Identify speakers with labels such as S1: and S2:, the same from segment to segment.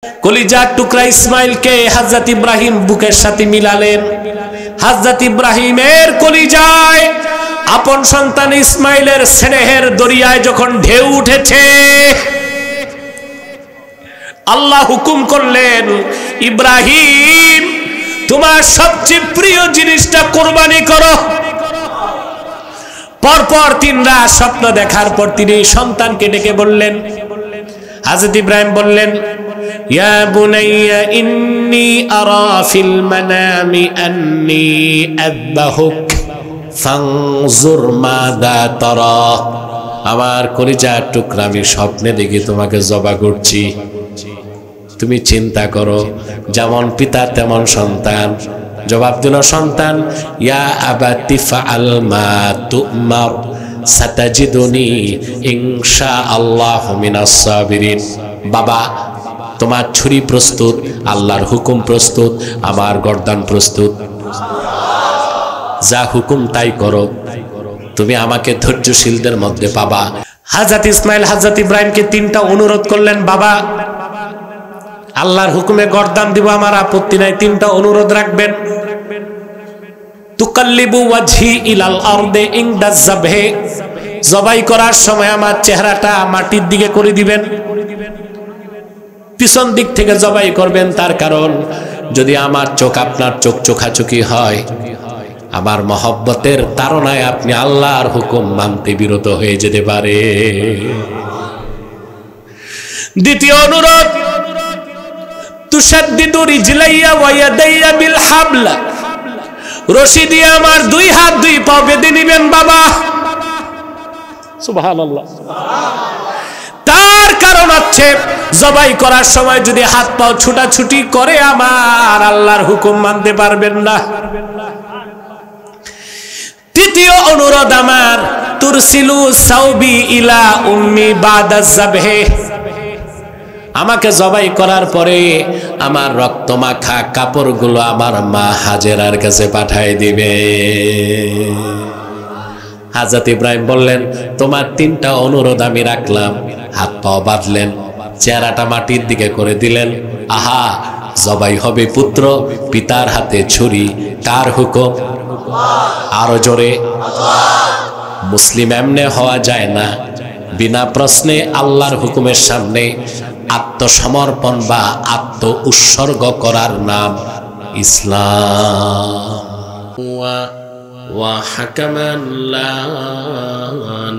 S1: কলিজার টুকরা ইসমাইলকে হযরত ইব্রাহিম বুকের সাথে মিলালেন। হযরত ইব্রাহিমের কলিজায় আপন সন্তান ইসমাইলের স্নেহের দরিয়ায় যখন ঢেউ উঠেছে, আল্লাহ হুকুম করলেন, ইব্রাহিম তোমার সবচেয়ে প্রিয় জিনিসটা কুরবানি করো। পরপর 3 রাত স্বপ্ন দেখার পর তিনি সন্তানকে ডেকে বললেন, হযরত ইব্রাহিম বললেন, ইয়া বুনাইয়া ইন্নী আরা ফিল মানামি আন্নী আযবাহুক ফানজুর মাযা তারা। আমার কলিজার টুকরা, আমি স্বপ্নে দেখি তোমাকে জবাই করছি, তুমি চিন্তা করো। যেমন পিতা তেমন সন্তান। জবাব দিল সন্তান, ইয়া আবাতি ফাআল মা তুমার সাতাজিদুনি ইনশাআল্লাহু মিনাস সাবিরিন। বাবা, তোমার ছুরি প্রস্তুত, আল্লাহর হুকুম প্রস্তুত, আমার গর্দান প্রস্তুত, যা হুকুম তাই করো, তুমি আমাকে ধৈর্যশীলদের মধ্যে পাবা। হযরত ইসমাইল হযরত ইব্রাহিমকে 3টা অনুরোধ করলেন, বাবা আল্লাহর হুকুমে গর্দান দিব, আমার আপত্তি নাই, 3টা অনুরোধ রাখবেন। তুকাল্লিবু ওয়াজহি ইলাল আরদি ইনদা যাবহি, জবাই করার সময় আমার চেহারাটা মাটির দিকে করে দিবেন, পিছন দিক থেকে জবাই করবেন। তার কারণ, যদি আমার চোখ আপনার চোখ চোখাচোখি হয়, আমার মহব্বতের তাড়নায় আপনি আল্লাহর হুকুম মানতে বিরত হয়ে যেতে পারে। দ্বিতীয় অনুরোধ, তুশাদ্দিদু রিজলাইয়া ওয়া ইয়াদাইয়া বিল হাবল, রশি দিয়ে আমার 2 হাত 2 পা বেঁধে নেবেন বাবা। সুবহানাল্লাহ। তার কারণ হচ্ছে, জবাই করার সময় যদি হাত পা ছুটাছুটি করে আমার আল্লাহর হুকুম মানতে পারবেন না। তৃতীয় অনুরোধ আমার, তুরসিলু সাউবি ইলা উম্মি বাদা যাবহি, আমাকে জবাই করার পরে আমার রক্তমাখা কাপড়গুলো আমার মা হাজেরার কাছে পাঠিয়ে দিবে। হযরত ইব্রাহিম বললেন, তোমার 3টা অনুরোধ আমি রাখলাম। হাত পা বাঁধলেন, চেহারাটা মাটির দিকে করে দিলেন। আহা, জবাই হবে পুত্র, পিতার হাতে ছুরি, কার হুকুম? আরো জোরে। মুসলিম এমনে হওয়া যায় না, বিনা প্রশ্নে আল্লাহর হুকুমের সামনে আত্মসমর্পণ বা আত্ম উৎসর্গ করার নাম ইসলাম। ওয়া হাকামান লা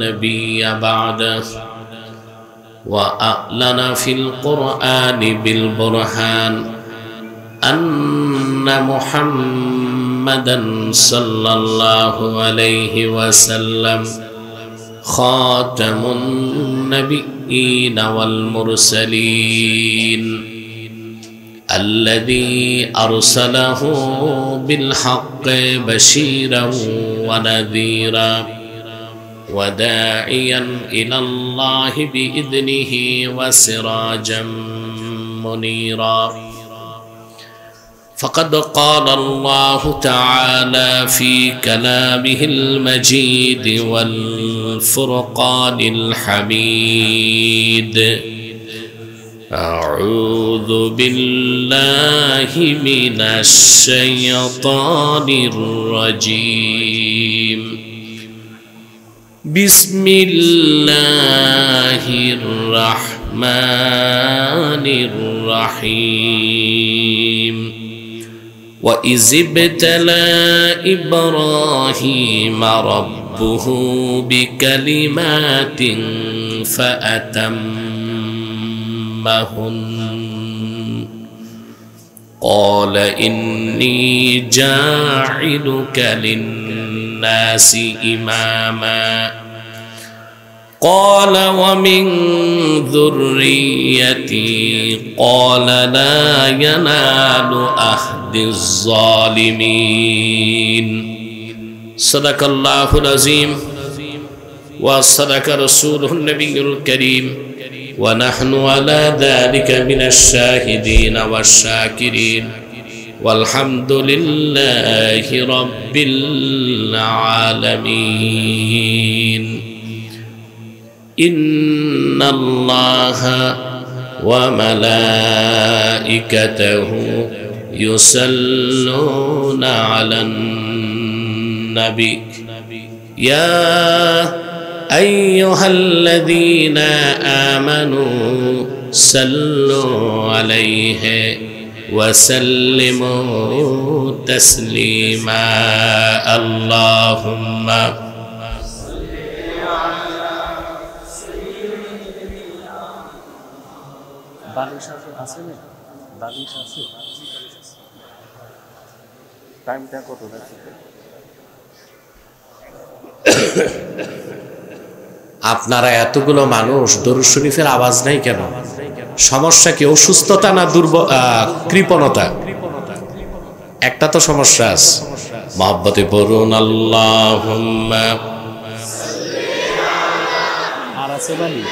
S1: নবিয়্যা বা'দাহু ওয়া আ'লানা ফিল কুরআনি বিল বুরহান আন্না মুহাম্মাদান সাল্লাল্লাহু আলাইহি ওয়াসাল্লাম খাতামুন নবিয়্যিন ওয়াল মুরসালিন الذي أرسله بالحق بشيرا ونذيرا وداعيا إلى الله بإذنه وسراجا منيرا فقد قال الله تعالى في كلامه المجيد والفرقان الحميد أعوذ بالله من الشيطان الرجيم بسم الله الرحمن الرحيم وإذ ابتلى إبراهيم ربه بكلمات فأتمهن قال إني جاعلك للناس إماما قال ومن ذريتي قال لا ينال عهد الظالمين صدق الله العظيم وصدق رسوله النبي الكريم ونحن على ذلك من الشاهدين والشاكرين والحمد لله رب العالمين إن الله وملائكته يصلون على النبي يا أيها الذين آمنوا صلوا عليه وسلموا تسليما اللهم আপনারা এতগুলো মানুষ দরুদ শরীফের আওয়াজ নাই কেন? সমস্যা কি? অসুস্থতা না কৃপণতা? একটা তো সমস্যা আছে। মহব্বতে পড়ুন আল্লাহুম্মা আর আছে বানি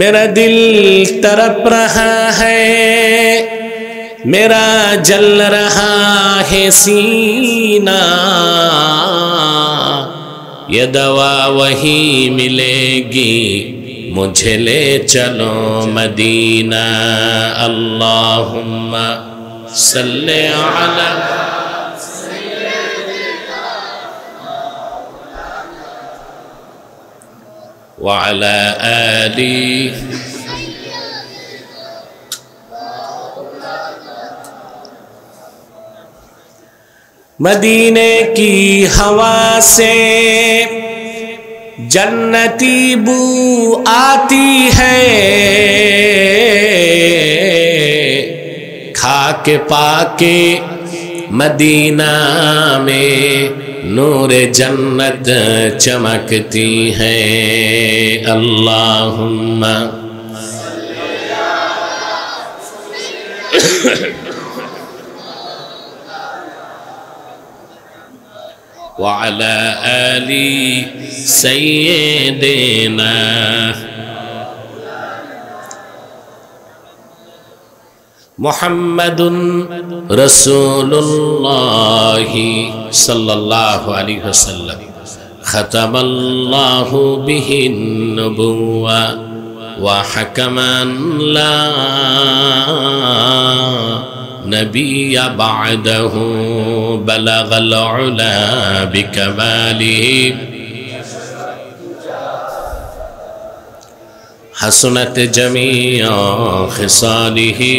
S1: मेरा दिल तड़प रहा है, मेरा जल रहा है सीना, ये दवा वही मिलेगी मुझे ले चलो मदीना अल्लाहुम्मा सल्ले अला وعلى آله मदीने की हवा से जन्नती बू आती है, खाके पाके मदीना में नूरे जन्नत चमकती है अल्लाहुम्मा वअला आली सय्यिदिना मुहम्मदुन रसूलुल्लाहि सल्लल्लाहु अलैहि वसल्लम खतमल्लाहु बिहिन नबुव्वा व हकमन ला नबिय्य बअदहु बलगल उला बिकमालिहि हसनत जमीअ खिसालिहि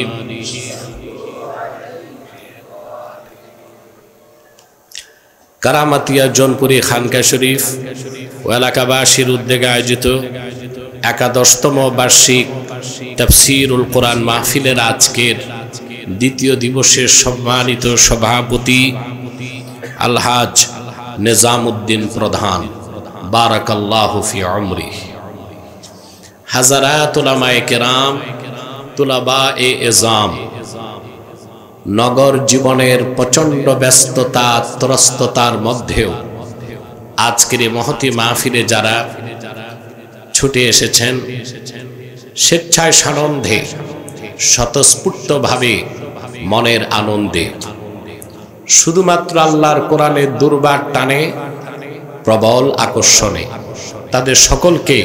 S1: কারামাতিয়া জোনপুরি খানকা শরীফ ও এলাকাবাসীর উদ্যোগে আয়োজিত 11তম বার্ষিক তাফসীরুল কোরআন মাহফিলের আজকের দ্বিতীয় দিবসের সম্মানিত সভাপতি আলহাজ নিজামউদ্দিন প্রধান বারাকাল্লাহু ফি উমরি, হাজারাত উলামায়ে কেরাম, তুলাবায়ে ইজাম, নগর জীবনের প্রচন্ড ব্যস্ততা ত্রস্ততার মধ্যেও আজকের এই মহতী মাহফিলে যারা ছুটে এসেছেন স্বেচ্ছায় সানন্দে স্বতঃস্ফূর্তভাবে মনের আনন্দে শুধুমাত্র আল্লাহর কোরআনের দুর্বার টানে প্রবল আকর্ষণে তাদের সকলকে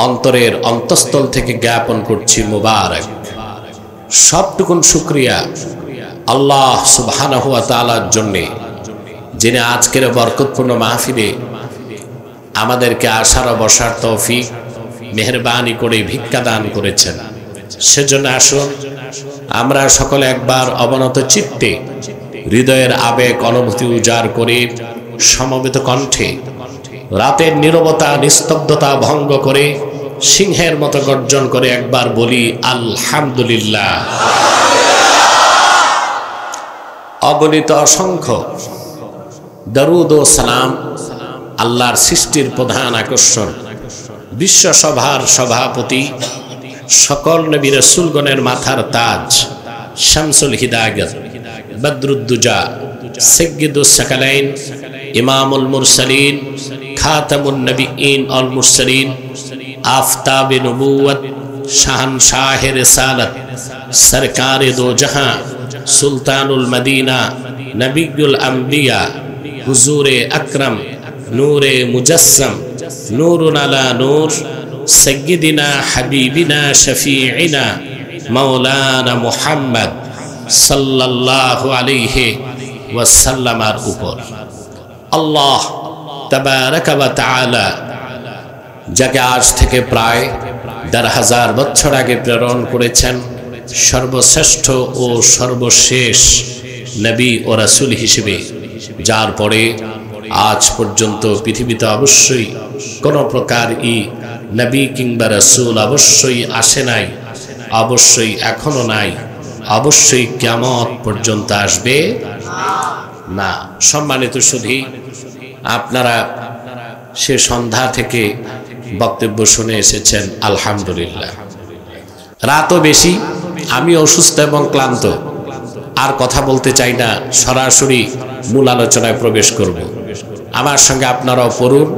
S1: অন্তরের অন্তঃস্থল থেকে জ্ঞাপন করছি মুবারক। সবটুকুন শুকরিয়া আল্লাহ সুবহানাহু ওয়া তাআলার জন্যে, যিনি আজকের বরকতপূর্ণ মাহফিলে আমাদেরকে আসার বসার তৌফিক মেহেরবানি করে ভিক্ষা দান করেছেন। সেজন্য আসুন আমরা সকলে একবার অবনত চিত্তে হৃদয়ের আবেগ অনুভূতি উজাড় করে সমবেত কণ্ঠে রাতের নীরবতা নিস্তব্ধতা ভঙ্গ করে সিংহের মতো গর্জন করে একবার বলি আলহামদুলিল্লাহ। অগণিত অসংখ্য দরুদ ও সালাম আল্লাহর সৃষ্টির প্রধান আকর্ষণ, বিশ্বসভার সভাপতি, সকল নবী রাসূলগণের মাথার তাজ, শামসুল হিদায়াত, বদরুদ্দুজা, সাইয়্যিদুস সাকালাইন, ইমামুল মুরসালিন, খাতামুন নবিয়্যিন ওয়াল মুরসালিন, আফতাবে নবুওয়াত, শাহনशाह रिसालत सरकार दो जहां सुल्तानुल मदीना नबीयुल अंबिया हुजूर अकरम नूरे मुजस्सम नूरुन अला नूर सय्यिदिना हबीबिना शफीइना मौलाना मुहम्मद सल्लल्लाहु अलैहि वसल्लमेর উপর আল্লাহ তাবারাক ওয়া তাআলা যাকে আজ থেকে প্রায় ১০০০০ বছর আগে প্রেরণ করেছেন সর্বশ্রেষ্ঠ ও সর্বশেষ নবী ও রাসূল হিসেবে, যার পরে আজ পর্যন্ত পৃথিবীতে অবশ্যই কোনো প্রকার নবী কিংবা রাসূল অবশ্যই আসে নাই, অবশ্যই এখনো নাই, অবশ্যই কিয়ামত পর্যন্ত আসবে না। সম্মানিত সুধী, আপনারা সে সন্ধ্যা থেকে বক্তব্য শুনে এসেছেন, আলহামদুলিল্লাহ। রাতও বেশি, আমি অসুস্থ এবং ক্লান্ত, আর কথা বলতে চাই না, সরাসরি মূল আলোচনায় প্রবেশ করব। আমার সঙ্গে আপনারাও পড়ুন,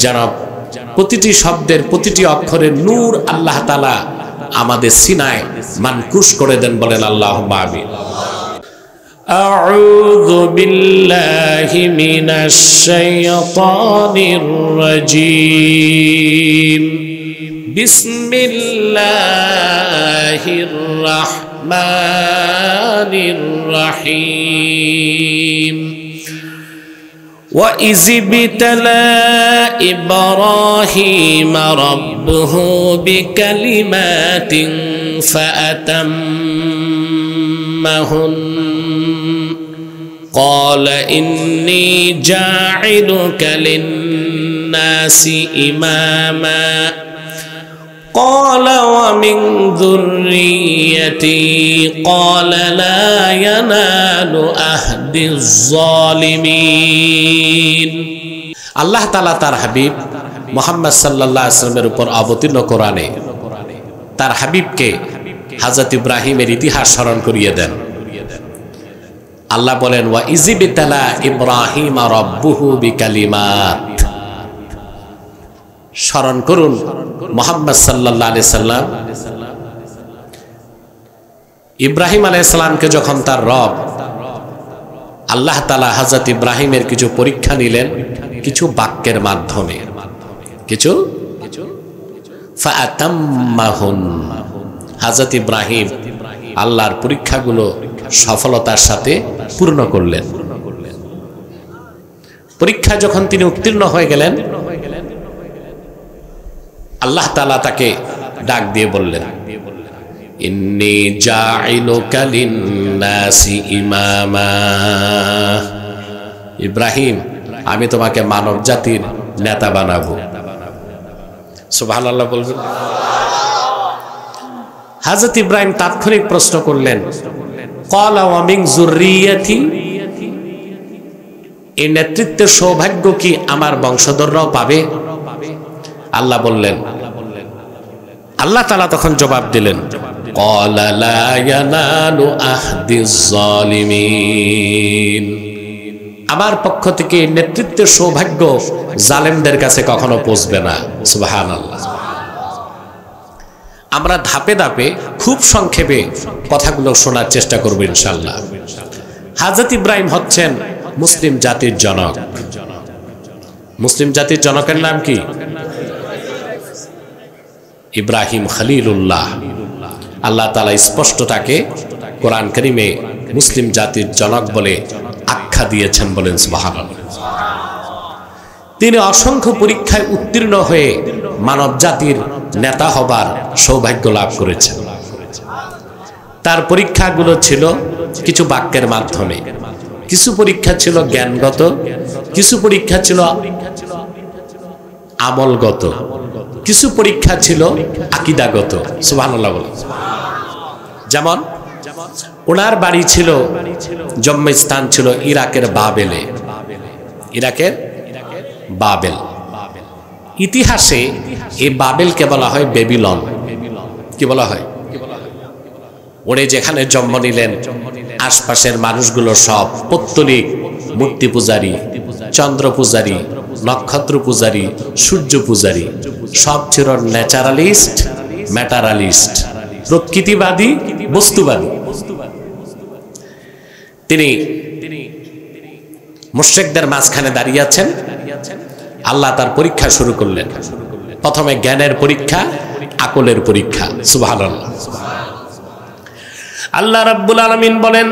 S1: যেন প্রতিটি শব্দের প্রতিটি অক্ষরের নূর আল্লাহ তাআলা আমাদের সিনায় মানকুশ করে দেন, বলেন আল্লাহুম্মা আমিন। أعوذ بالله من الشيطان الرجيم بسم الله الرحمن الرحيم وإذ ابتلى إبراهيم ربه بكلمات فأتمهن قال إني جاعلك للناس إماما قال ومن ذريتي قال لا ينال عهد الظالمين। আল্লাহ তাআলা তার হাবিব মুহাম্মদ সাল্লাল্লাহু আলাইহি ওয়াসাল্লামের উপর অবতীর্ণ কোরআনে তার হাবিবকে হযরত ইব্রাহিমের ইতিহাস স্মরণ করিয়ে দেন। আল্লাহ বলেন, ওয়া ইযিবতালা ইব্রাহিম রাব্বুহু বিকালিমাত। স্মরণ করুন মুহাম্মদ সাল্লাল্লাহু আলাইহি সাল্লাম ইব্রাহিম আলাইহিস সালামকে যখন তার রব আল্লাহ তাআলা হযরত ইব্রাহিমের কিছু পরীক্ষা নিলেন কিছু বাক্যের মাধ্যমে, কিছু ফাআতাম্মাহুন। হযরত ইব্রাহিম আল্লাহর পরীক্ষাগুলো সফলতার সাথে পূর্ণ করলেন। পরীক্ষা যখন তিনি উত্তীর্ণ হয়ে গেলেন, আল্লাহ তাআলা তাকে ডাক দিয়ে বললেন, ইন্নী জাইলুকা লিন্নাসি ইমামা। ইব্রাহিম, আমি তোমাকে মানব জাতির নেতা বানাবো। সুবহানাল্লাহ বলবেন। হযরত ইব্রাহিম তাৎক্ষণিক প্রশ্ন করলেন, ক্বালা ওয়া মিন যুররিয়াতি, এই নেতৃত্বের সৌভাগ্য কি আমার বংশধররাও পাবে? আল্লাহ বললেন, আল্লাহ তাআলা তখন জবাব দিলেন, ক্বালা লা ইয়ানালু আহদিজ জালিমিন। আমার পক্ষ থেকে নেতৃত্বের সৌভাগ্য জালেমদের কাছে কখনো পৌঁছবে না। সুবহানাল্লাহ। আমরা ধাপে ধাপে খুব সংক্ষেপে কথাগুলো শোনার চেষ্টা করব ইনশাআল্লাহ। হযরত ইব্রাহিম হচ্ছেন মুসলিম জাতির জনক। মুসলিম জাতির জনকের নাম কি? ইব্রাহিম খলিলুল্লাহ। আল্লাহ তাআলা স্পষ্ট তাকে কোরআন কারীমে মুসলিম জাতির জনক বলে আখ্যা দিয়েছেন, বলেন সুবহানাল্লাহ। তিনি অসংখ্য পরীক্ষায় উত্তীর্ণ হয়ে মানব জাতির নেতা হবার সৌভাগ্য লাভ করেছেন। তার পরীক্ষাগুলো ছিল কিছু বাক্যের মাধ্যমে, কিছু পরীক্ষা ছিল জ্ঞানগত, কিছু পরীক্ষা ছিল আমলগত, কিছু পরীক্ষা ছিল আকীদাগত। সুবহানাল্লাহ বলেন। যেমন ওনার বাড়ি ছিল, জন্মস্থান ছিল ইরাকের বাবেলে। ইরাকের বাবেল। ইতিহাসে এই বাবেলকে বলা হয় বেবিলন। কি বলা হয়? উনি যেখানে জন্ম নিলেন আশপাশের মানুষগুলো সব পৌত্তলিক মূর্তি পূজারী, চন্দ্র পূজারী, নক্ষত্র পূজারী, সূর্য পূজারী, সব ছিল ন্যাচারালিস্ট, ম্যাটারালিস্ট, প্রকৃতিবাদী, বস্তুবাদী। তিনি মুশরিকদের মাঝখানে দাঁড়িয়ে আছেন। আল্লাহ তার পরীক্ষা শুরু করলেন। প্রথমে জ্ঞানের পরীক্ষা, আকলের পরীক্ষা। সুবহানাল্লাহ। আল্লাহ রাব্বুল আলামিন বলেন,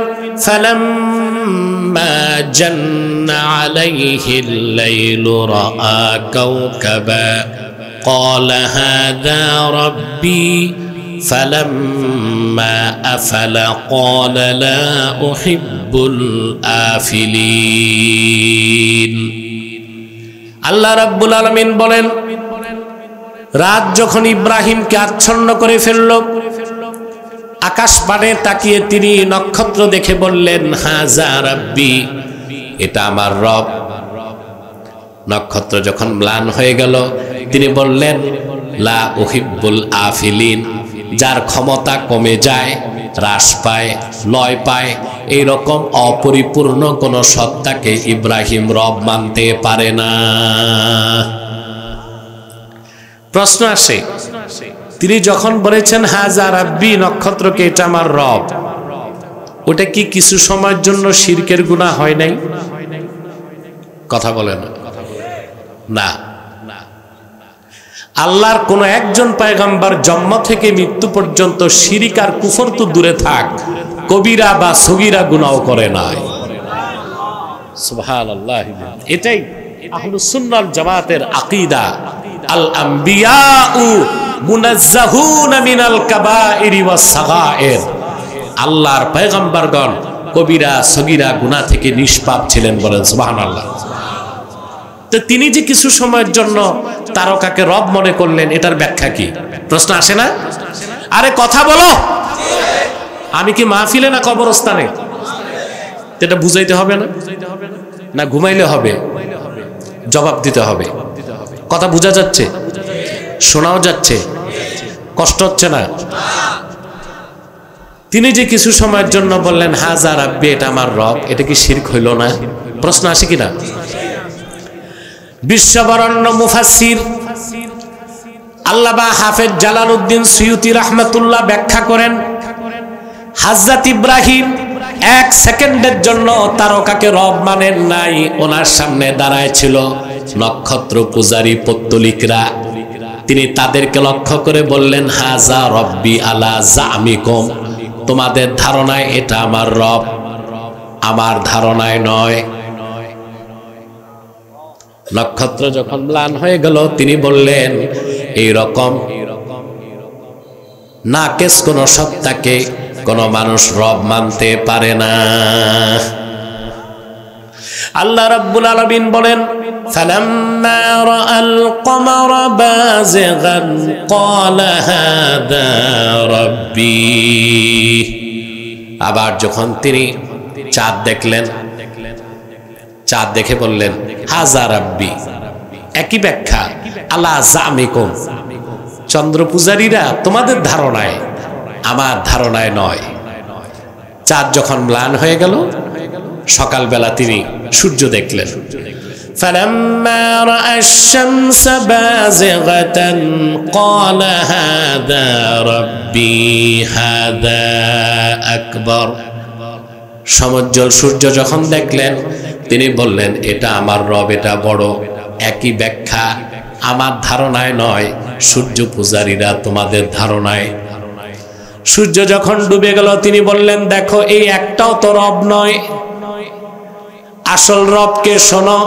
S1: ফালাম্মা জান্না আলাইহিল লাইলু রাআ কাওকাবা ক্বালা হাযা রাব্বি ফালাম্মা আফালা ক্বালা লা উহিব্বুল আফিলিন। আল্লাহ রাব্বুল আলামিন বলেন, রাত যখন ইব্রাহিমকে আচ্ছন্ন করে ফেলল, আকাশ পানে তাকিয়ে তিনি নক্ষত্র দেখে বললেন, হাযা রাব্বি, এটা আমার রব। নক্ষত্র যখন ম্লান হয়ে গেল, তিনি বললেন, লা উহিব্বুল আফিলিন, যার ক্ষমতা কমে যায়, হ্রাস পায়, লয় পায়, এইরকম অপরিপূর্ণ কোন সত্তাকে ইব্রাহিম রব মানতে পারে না। প্রশ্ন আসে, তিনি যখন বলেছেন হাযা রাব্বি, নক্ষত্রকে এটা আমার রব, ওটা কি কিছু সময়ের জন্য শিরকের গুনাহ হয় নাই? কথা বলেন না। আল্লাহর কোন একজন পয়গম্বর জন্ম থেকে মৃত্যু পর্যন্ত শিরিক আর কুফর তো দূরে থাক, কবিরা বা সগীরা গুনাহ করে নাই। সুবহানাল্লাহ। এটাই আহলুস সুন্নাহ ওয়াল জামাতের আকীদা। আল আম্বিয়াউ মুনাজ্জাহুনা মিনাল কাবাইরি ওয়াস সাগায়ের। আল্লাহর পয়গম্বরগণ কবিরা সগীরা গুনাহ থেকে নিষ্পাপ ছিলেন, বলেন সুবহানাল্লাহ। তো তিনি যে কিছু সময়ের জন্য তারকাকে রব মনে করলেন, এটার ব্যাখ্যা কি? প্রশ্ন আসে না? আরে কথা বলো, আমি কি মাহফিলে না কবরস্থানে? এটা বুঝাইতে হবে না? না ঘুমাইলে হবে? জবাব দিতে হবে। কথা বোঝা যাচ্ছে? শোনাও যাচ্ছে? কষ্ট হচ্ছে না? তিনি যে কিছু সময়ের জন্য বললেন হাযা রাব্বি, এটা আমার রব, এটা কি শিরক হইল না? প্রশ্ন আসে কিনা? বিশ্ববরণ্য মুফাসসির আল্লামা হাফেজ জালালউদ্দিন সুয়ুতী রাহমাতুল্লাহ ব্যাখ্যা করেন, হযরত ইব্রাহিম এক সেকেন্ডের জন্য তারকাকে রব মানেন নাই। ওনার সামনে দাঁড়ায় ছিল নক্ষত্র পূজারী পত্তলিকরা। তিনি তাদেরকে লক্ষ্য করে বললেন, হাযা রব্বি আলা জামিকুম, তোমাদের ধারণায় এটা আমার রব, আমার ধারণায় নয়। নক্ষত্র যখন ম্লান হয়ে গেল, তিনি বললেন, এই রকম নাকেস কোন সত্তাকে কোন মানুষ রব মানতে পারে না। আল্লাহ রাব্বুল আলামিন বলেন, ফালাম্মা রাআল কমারা বাযিগান ক্বালা হাযা রাব্বি। আবার যখন তিনি চাঁদ দেখলেন, চাঁদ দেখে বললেন হাযা রাব্বি। একই ব্যাখ্যা, আলা জামিকুম, চন্দ্র পূজারীরা তোমাদের ধারণায়, আমার ধারণায় নয়। চাঁদ যখন ম্লান হয়ে গেল, সকালবেলা তিনি সূর্য দেখলেন। ফালাম্মা রাআশ শামসা বাযিগাতান ক্বালা হাযা রাব্বি হাযা আকবার। সমুজ্জ্বল সূর্য যখন দেখলেন, তিনি বললেন, এটা আমার রব, এটা বড়। একই ব্যাখ্যা, আমার ধারণায় নয়, সূর্য পূজারীরা তোমাদের ধারণায়। সূর্য যখন ডুবে গেল, তিনি বললেন, দেখো এই একটাও তো রব নয়, আসল রবকে শোনো।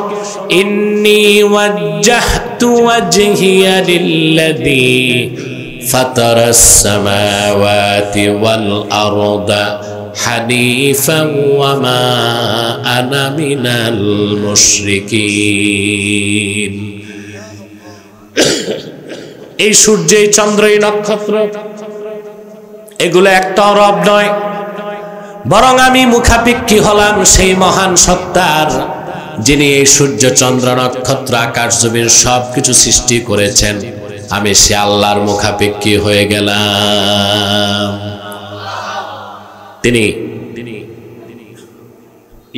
S1: ইন্নী ওয়াজ্জাহতু ওয়াজহিয়া লিল্লাযী ফাতারাস সামাওয়াতি ওয়াল আরদা হানিফান ওয়া মা আনা মিনাল মুশরিকিন। এই সূর্য, এই চন্দ্র, এই নক্ষত্র, এগুলো একটাও রব নয়, বরং আমি মুখাপেক্ষী হলাম সেই মহান সত্তার, যিনি এই সূর্য চন্দ্র নক্ষত্র আকাশ জমিন সবকিছু সৃষ্টি করেছেন। আমি সে আল্লাহর মুখাপেক্ষী হয়ে গেলাম। তিনি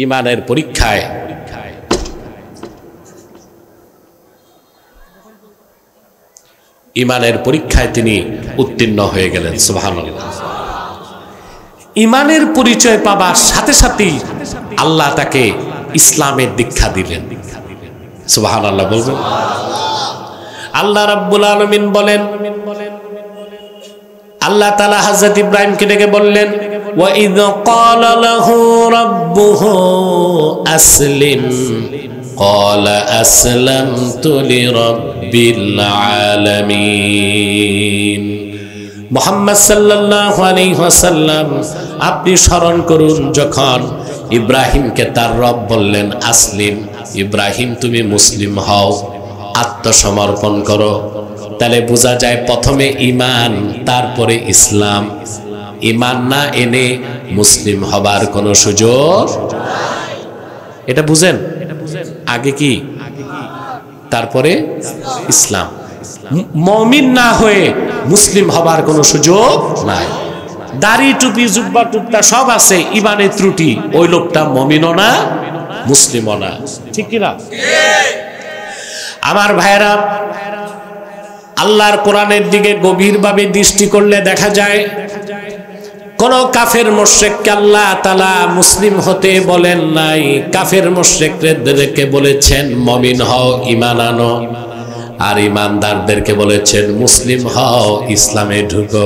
S1: ঈমানের পরীক্ষায় ইমানের পরীক্ষায় তিনি উত্তীর্ণ হয়ে গেলেন। সুবহানাল্লাহ। ইমানের পরিচয় পাবার সাথে সাথেই আল্লাহ তাকে ইসলামের দীক্ষা দিলেন। সুবহানাল্লাহ বলবেন। আল্লাহ রাব্বুল আলামিন বলেন, আল্লাহ তাআলা হযরত ইব্রাহিমকে ডেকে বললেন, ওয়া ইয ক্বালা লাহু রাব্বুহু আসলিম ক্বালা আসলামতু লিরাব্বিল আলামিন। মুহাম্মদ সাল্লাল্লাহু আলাইহি ওয়াসাল্লাম, আপনি স্মরণ করুন যখন ইব্রাহিমকে তার রব বললেন আসলিম, ইব্রাহিম তুমি মুসলিম হও, আত্মসমর্পণ করো। তাহলে বোঝা যায় প্রথমে ঈমান, তারপরে ইসলাম। ঈমান না এনে মুসলিম হবার কোনো সুযোগ নাই। এটা বুঝেন? আগে কি, তারপরে ইসলাম। মুমিন না হয়ে মুসলিম হবার কোনো সুযোগ নাই। দাড়ি টুপি জুব্বা টুপটা সব আছে, ঈমানের ত্রুটি, ওই লোকটা মুমিনও না মুসলিমও না। ঠিক কি না? আমার ভাইরা, আল্লাহর কোরআনের দিকে গভীরভাবে দৃষ্টি করলে দেখা যায় কোন কাফের মুশরিককে আল্লাহ তাআলা মুসলিম হতে বলেন নাই। কাফের মুশরিকদেরকে বলেছেন মুমিন হও, ঈমান আনো, আর ঈমানদারদেরকে বলেছেন মুসলিম হও, ইসলামে ঢুকো।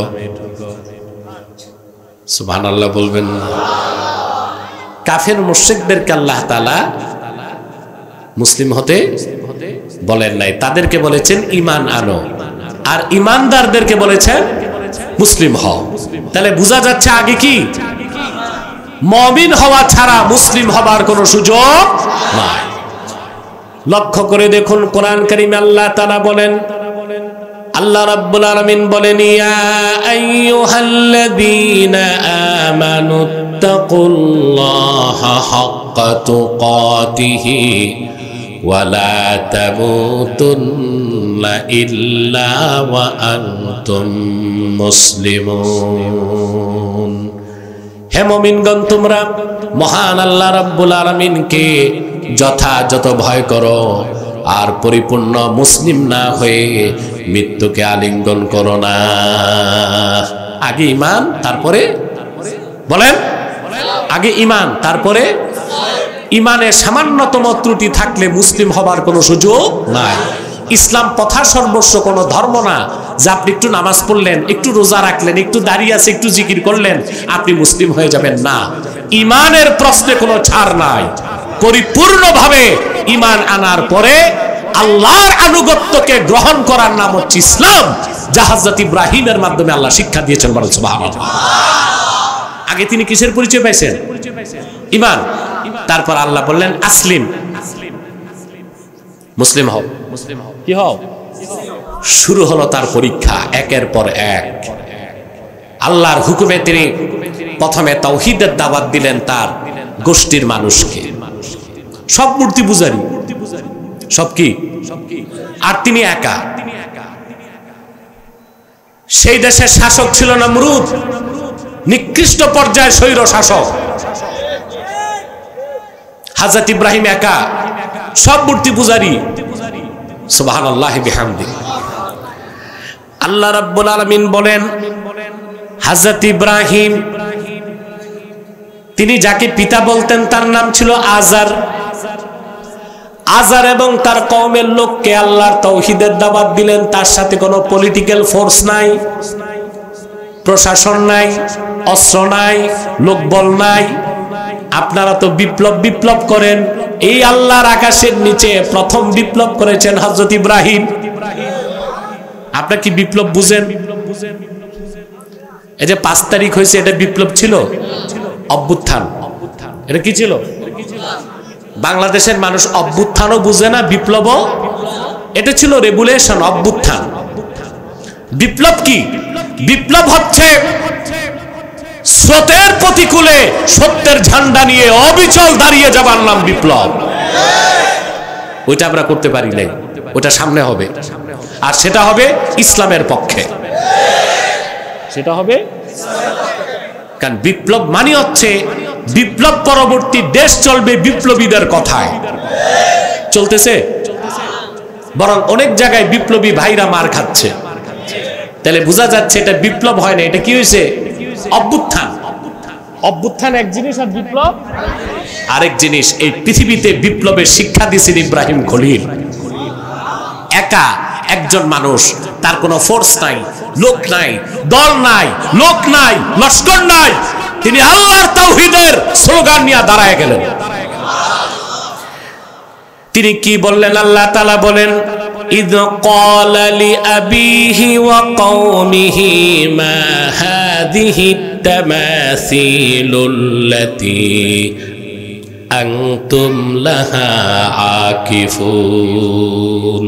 S1: সুবহানাল্লাহ বলবেন। কাফের মুশরিকদেরকে আল্লাহ তাআলা মুসলিম হতে বলেন নাই, তাদেরকে বলেছেন ঈমান আনো, আর ঈমানদারদেরকে বলেছেন মুসলিম হও। তাহলে বোঝা যাচ্ছে আগে কি, মুমিন হওয়া ছাড়া মুসলিম হবার কোনো সুযোগ নাই। লক্ষ্য করে দেখুন কোরআন কারীমে আল্লাহ তাআলা বলেন, আল্লাহ রাব্বুল আলামিন বলেন, ইয়া আইয়ুহাল্লাযীনা আমানুত্তাকুল্লাহা হাক্কা তুকাতিহি ওয়া লা তামুতুন্না ইল্লা ওয়া আনতুম মুসলিমুন। হে মুমিনগণ, তোমরা মহান আল্লাহ রাব্বুল আলামিনকে যথাযথ ভয় করো, আর পরিপূর্ণ মুসলিম না হয়ে মৃত্যুকে আলিঙ্গন করো না। আগে ঈমান, তারপরে বলেন, আগে ঈমান তারপরে ঈমানের সামান্যতম ত্রুটি থাকলে মুসলিম হবার কোনো সুযোগ নাই। ইসলাম পথা সর্বস্ব কোনো ধর্ম না যে আপনি একটু নামাজ পড়লেন, একটু রোজা রাখলেন, একটু দাঁড়িয়ে আছে, একটু জিকির করলেন, আপনি মুসলিম হয়ে যাবেন না। ঈমানের প্রশ্নে কোনো ছাড় নাই। পরিপূর্ণভাবে ঈমান আনার পরে আল্লাহর আনুগত্যকে গ্রহণ করার নাম হচ্ছে ইসলাম, যা হযরত ইব্রাহিমের মাধ্যমে আল্লাহ শিক্ষা দিয়েছেন। বলেন সুবহানাল্লাহ। আগে তিনি কিসের পরিচয় পাইছেন? ঈমান। তারপর আল্লাহ বললেন আসলিম, মুসলিম হও। কি হও? শুরু হলো তার পরীক্ষা, একের পর এক। আল্লাহর হুকুমে তিনি প্রথমে তাওহীদের দাওয়াত দিলেন তার গোষ্ঠীর মানুষকে। সব মূর্তি পূজারী, সব কি, আর তিনি একা। সেই দেশের শাসক ছিল নমরুদ, নিকৃষ্ট পর্যায়ের স্বৈর শাসক। হযরত ইব্রাহিম একা, সব মূর্তি পূজারী। সুবহানাল্লাহি বিহামদিহি। আল্লাহ রাব্বুল আলামিন বলেন, হযরত ইব্রাহিম তিনি যাকে পিতা বলতেন তার নাম ছিল আজার। আজার এবং তার কওমের লোককে আল্লাহর তাওহীদের দাওয়াত দিলেন। তার সাথে কোনো পলিটিক্যাল ফোর্স নাই, প্রশাসন নাই, অস্ত্র নাই, লোকবল নাই। আপনারা তো বিপ্লব করেন, এই আল্লাহর আকাশের নিচে প্রথম বিপ্লব করেছেন হযরত ইব্রাহিম। আপনারা কি বিপ্লব বুঝেন? এই যে 5 তারিখ হয়েছে, এটা বিপ্লব ছিল? অভ্যুত্থান। এটা কি ছিল? বাংলাদেশের মানুষ অভ্যুত্থানও বুঝে না, বিপ্লবও। এটা ছিল রেভুলেশন, অভ্যুত্থান। বিপ্লব কি? বিপ্লব হচ্ছে স্রোতের প্রতিকূলে সত্যের ঝান্ডা নিয়ে অবিচল দাঁড়িয়ে যাবার নাম বিপ্লব। ওইটা আমরা করতে পারি নাই, ওটা সামনে হবে, আর সেটা হবে ইসলামের পক্ষে। সেটা হবে, কারণ বিপ্লব মানে হচ্ছে বিপ্লব পরবর্তী দেশ চলবে বিপ্লবীদের কথায়। চলতেছে? বরং অনেক জায়গায় বিপ্লবী ভাইরা মার খাচ্ছে। তাহলে বোঝা যাচ্ছে এটা বিপ্লব হয় না, এটা কি হয়েছে? অভ্যুত্থান। অভ্যুত্থান এক জিনিস আর বিপ্লব আরেক জিনিস। এই পৃথিবীতে বিপ্লবের শিক্ষা দিয়েছেন ইব্রাহিম খলিল। একা একজন মানুষ, তার কোনো ফোর্স নাই, লোক নাই, দল নাই, লোক নাই, লস্কর নাই, তিনি আল্লাহর তাওহীদের স্লোগান নিয়ে দাঁড়ায় গেলেন। তিনি কি বললেন? আল্লাহ তাআলা বলেন, ইয ক্বালা লিআবিহি ওয়া কওমিহি মা হাযিহি তামাসিলুল্লাতী আনতুম লাহা আকিফুন।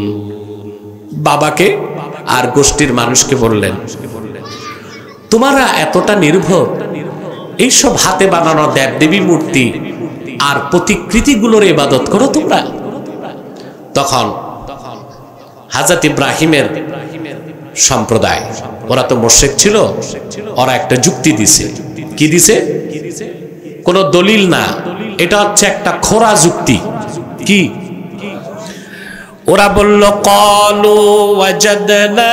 S1: বাবাকে আর গোষ্ঠীর মানুষকে বললেন, তোমরা এতটা নির্ভর এইসব হাতে বানানো দেবদেবী মূর্তি আর প্রতিকৃতিগুলোর ইবাদত করো তোমরা? তখন হযরত ইব্রাহিমের সম্প্রদায়, ওরা তো মুশরিক ছিল, ওরা একটা যুক্তি দিছে। কি দিছে? কোন দলিল না, এটা হচ্ছে একটা খোরা যুক্তি। কি? ওরা বলল, ক্বালু ওয়াজাদনা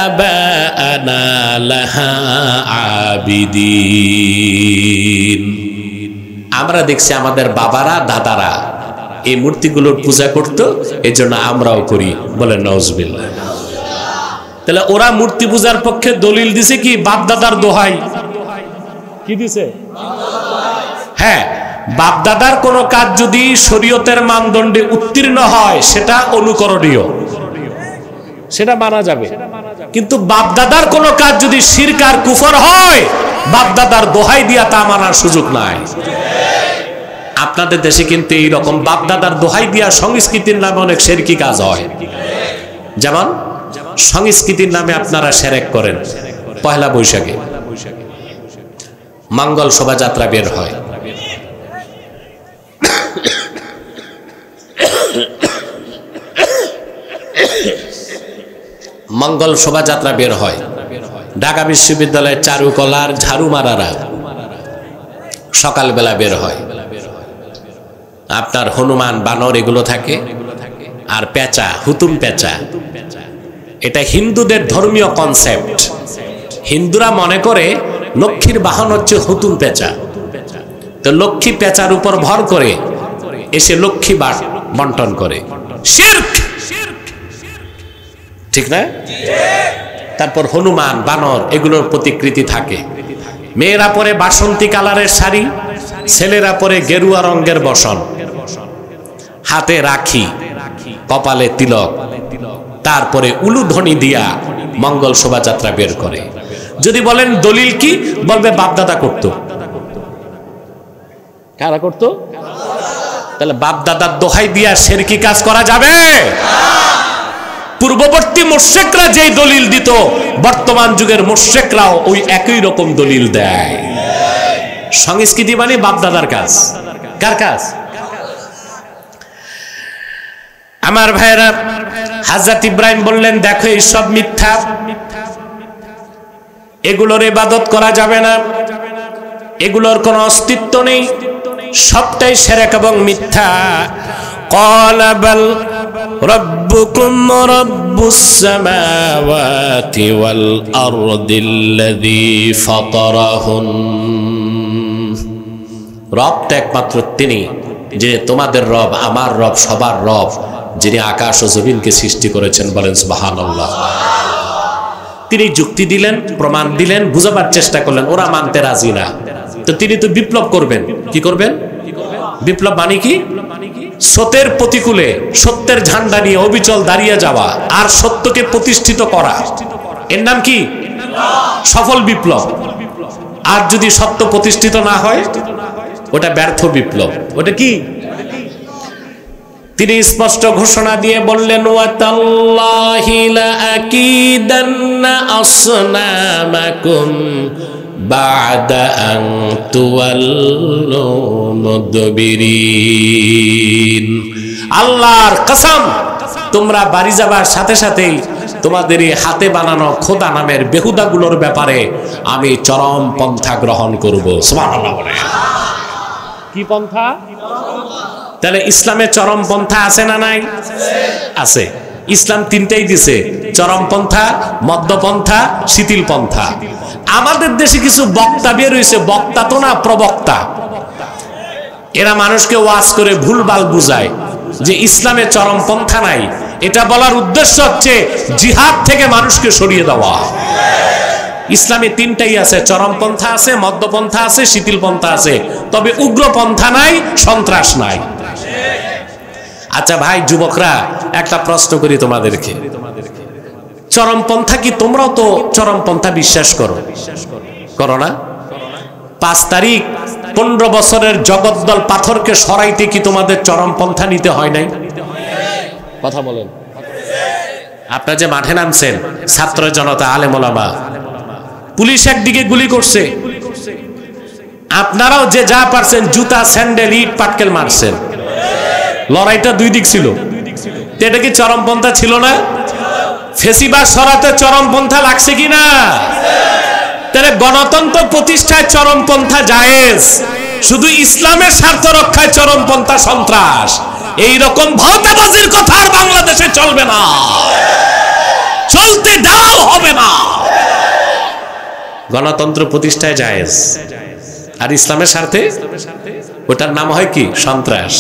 S1: আবাআনা লাহা আবিদিন। আমরা দেখছি আমাদের বাবারা দাদারা এই মূর্তিগুলোর পূজা করত, এজন্য আমরাও করি। বলেন নাউজুবিল্লাহ। তাহলে ওরা মূর্তি পূজার পক্ষে দলিল দিছে কি? বাপ দাদার দোহাই। কি দিছে? হ্যাঁ, বাপ দাদার কোন কাজ যদি শরীয়তের মানদণ্ডে উত্তীর্ণ হয় সেটা অনুকরণীয়, সেটা মানা যাবে। কিন্তু বাপ দাদার কোন কাজ যদি শিরক আর কুফর হয়, বাপ দাদার দোহাই দিয়া তা মানার সুযোগ নাই। আপনাদের দেশে কিন্তু এইরকম বাপ দাদার দোহাই দিয়া সংস্কৃতির নামে অনেক শিরকি কাজ হয়। যেমন সংস্কৃতির নামে আপনারা শিরক করেন। পয়লা বৈশাখে মঙ্গল শোভাযাত্রা বের হয়, মঙ্গল শোভাযাত্রা বের হয়। ঢাকা বিশ্ববিদ্যালয়ের চারুকলার ঝাড়ু মারারা সকালবেলা বের হয়। আপনার হনুমান বানর এগুলো থাকে, আর পেঁচা, হুতুম পেঁচা। এটা হিন্দুদের ধর্মীয় কনসেপ্ট। হিন্দুরা মনে করে লক্ষ্মীর বাহন হচ্ছে হুতুম পেঁচা, তো লক্ষ্মী পেঁচার উপর ভর করে এসে লক্ষ্মী বন্টন করে। শিরক, ঠিক না? তারপর হনুমান বানর এগুলোর প্রতিকৃতি থাকে। মেয়েরা পরে বাসন্তী কালারের শাড়ি, ছেলেরা পরে গেরুয়া রঙের বসন, হাতে রাখি, কপালে তিলক, তারপরে উলুধ্বনি দিয়া মঙ্গল শোভাযাত্রা বের করে। যদি বলেন দলিল কি, বলবে বাপদাদা করতো। কারা করতো? তাহলে বাপদাদার দোহাই দিয়া শিরকি কাজ করা যাবে? পূর্ববর্তী মুশরিকরা যেই দলিল দিত, বর্তমান যুগের মুশরিকরাও ওই একই রকম দলিল দেয়। সংস্কৃতি মানে বাপদাদার কাজ। কার কাজ? আমার ভাইরা, হযরত ইব্রাহিম বললেন, দেখো এই সব মিথ্যা, এগুলোর ইবাদত করা যাবে না, এগুলোর কোনো অস্তিত্ব নেই, সবটাই শিরক এবং মিথ্যা। ক্বালা বাল রব্বুকুম রব্বুস সামাওয়াতি ওয়াল আরদিল্লাযী ফাতারাহুন। রব তো একমাত্র তিনি, যে তোমাদের রব, আমার রব, সবার রব, যিনি আকাশ ও জমিনকে সৃষ্টি করেছেন। বলেন সুবহানাল্লাহ। তিনি যুক্তি দিলেন, প্রমাণ দিলেন, বুঝাবার চেষ্টা করলেন, ওরা মানতে রাজি না। তো তিনি তো বিপ্লব করবেন। কি করবেন? বিপ্লব মানে কি? সত্যের প্রতিকূলে সত্যের ঝান্ডা নিয়ে অবিচল দাঁড়িয়ে যাওয়া আর সত্যকে প্রতিষ্ঠিত করা, এর নাম কি? সফল বিপ্লব। আর যদি সত্য প্রতিষ্ঠিত না হয়, ওটা ব্যর্থ বিপ্লব। ওটা কি? তিনি স্পষ্ট ঘোষণা দিয়ে বললেন, ওয়াতাল্লাহি লাআকিদান্না আসনামাকুম বা'দা আন তুওয়াল্লু মুদবিরিন। আল্লাহর কসম, তোমরা বাড়ি যাবার সাথে সাথেই তোমাদের এই হাতে বানানো খোদা নামের বেহুদাগুলোর ব্যাপারে আমি চরম পন্থা গ্রহণ করব। সুবহানাল্লাহ বলে। কি পন্থা? তাহলে ইসলামে চরম পন্থা আছে না নাই? আছে। ইসলাম তিনটাই দিছে, চরমপন্থা, মধ্যপন্থা, শিথিল পন্থা। আমাদের দেশে কিছু বক্তা বের হইছে, বক্তা তো না, প্রবক্তা। এরা মানুষকে ওয়াজ করে ভুলভাল বুঝায় যে ইসলামে চরমপন্থা নাই। এটা বলার উদ্দেশ্য হচ্ছে জিহাদ থেকে মানুষকে সরিয়ে দেওয়া। ইসলামে তিনটাই আছে, চরমপন্থা আছে, মধ্যপন্থা আছে, শিথিল পন্থা আছে, তবে উগ্রপন্থা নাই, সন্ত্রাস নাই। আচ্ছা ভাই যুবকরা, একটা প্রশ্ন করি তোমাদেরকে, চরমপন্থা কি তোমরাও তো চরমপন্থা বিশ্বাস করো? করো না? 5 তারিখ 15 বছরের জগদ্দল পাথরকে সরাইতে কি তোমাদের চরমপন্থা নিতে হয় নাই? কথা বলেন। আপনারা যে মাঠে নামছেন, ছাত্র জনতা, আলেম ওলামা, পুলিশ একদিকে গুলি করছে, আপনারাও যে যা পারছেন জুতা, স্যান্ডেল, ইট, পাটকেল মারছেন। লড়াইটা দুই দিক ছিল। এটা কি চরমপন্থা ছিল না? ফেসিবাদ সরাতে চরমপন্থা লাগছে কিনা? তাহলে গণতন্ত্র প্রতিষ্ঠায় চরমপন্থা জায়েজ, শুধু ইসলামের স্বার্থ রক্ষায় চরমপন্থা সন্ত্রাস। এইরকম ভাওতাবাজির কথা আর বাংলাদেশে চলবে না, চলতে দেওয়াও হবে না। গণতন্ত্র প্রতিষ্ঠায় জায়েজ, আর ইসলামের স্বার্থে ওটার নাম হয় কি? সন্ত্রাস।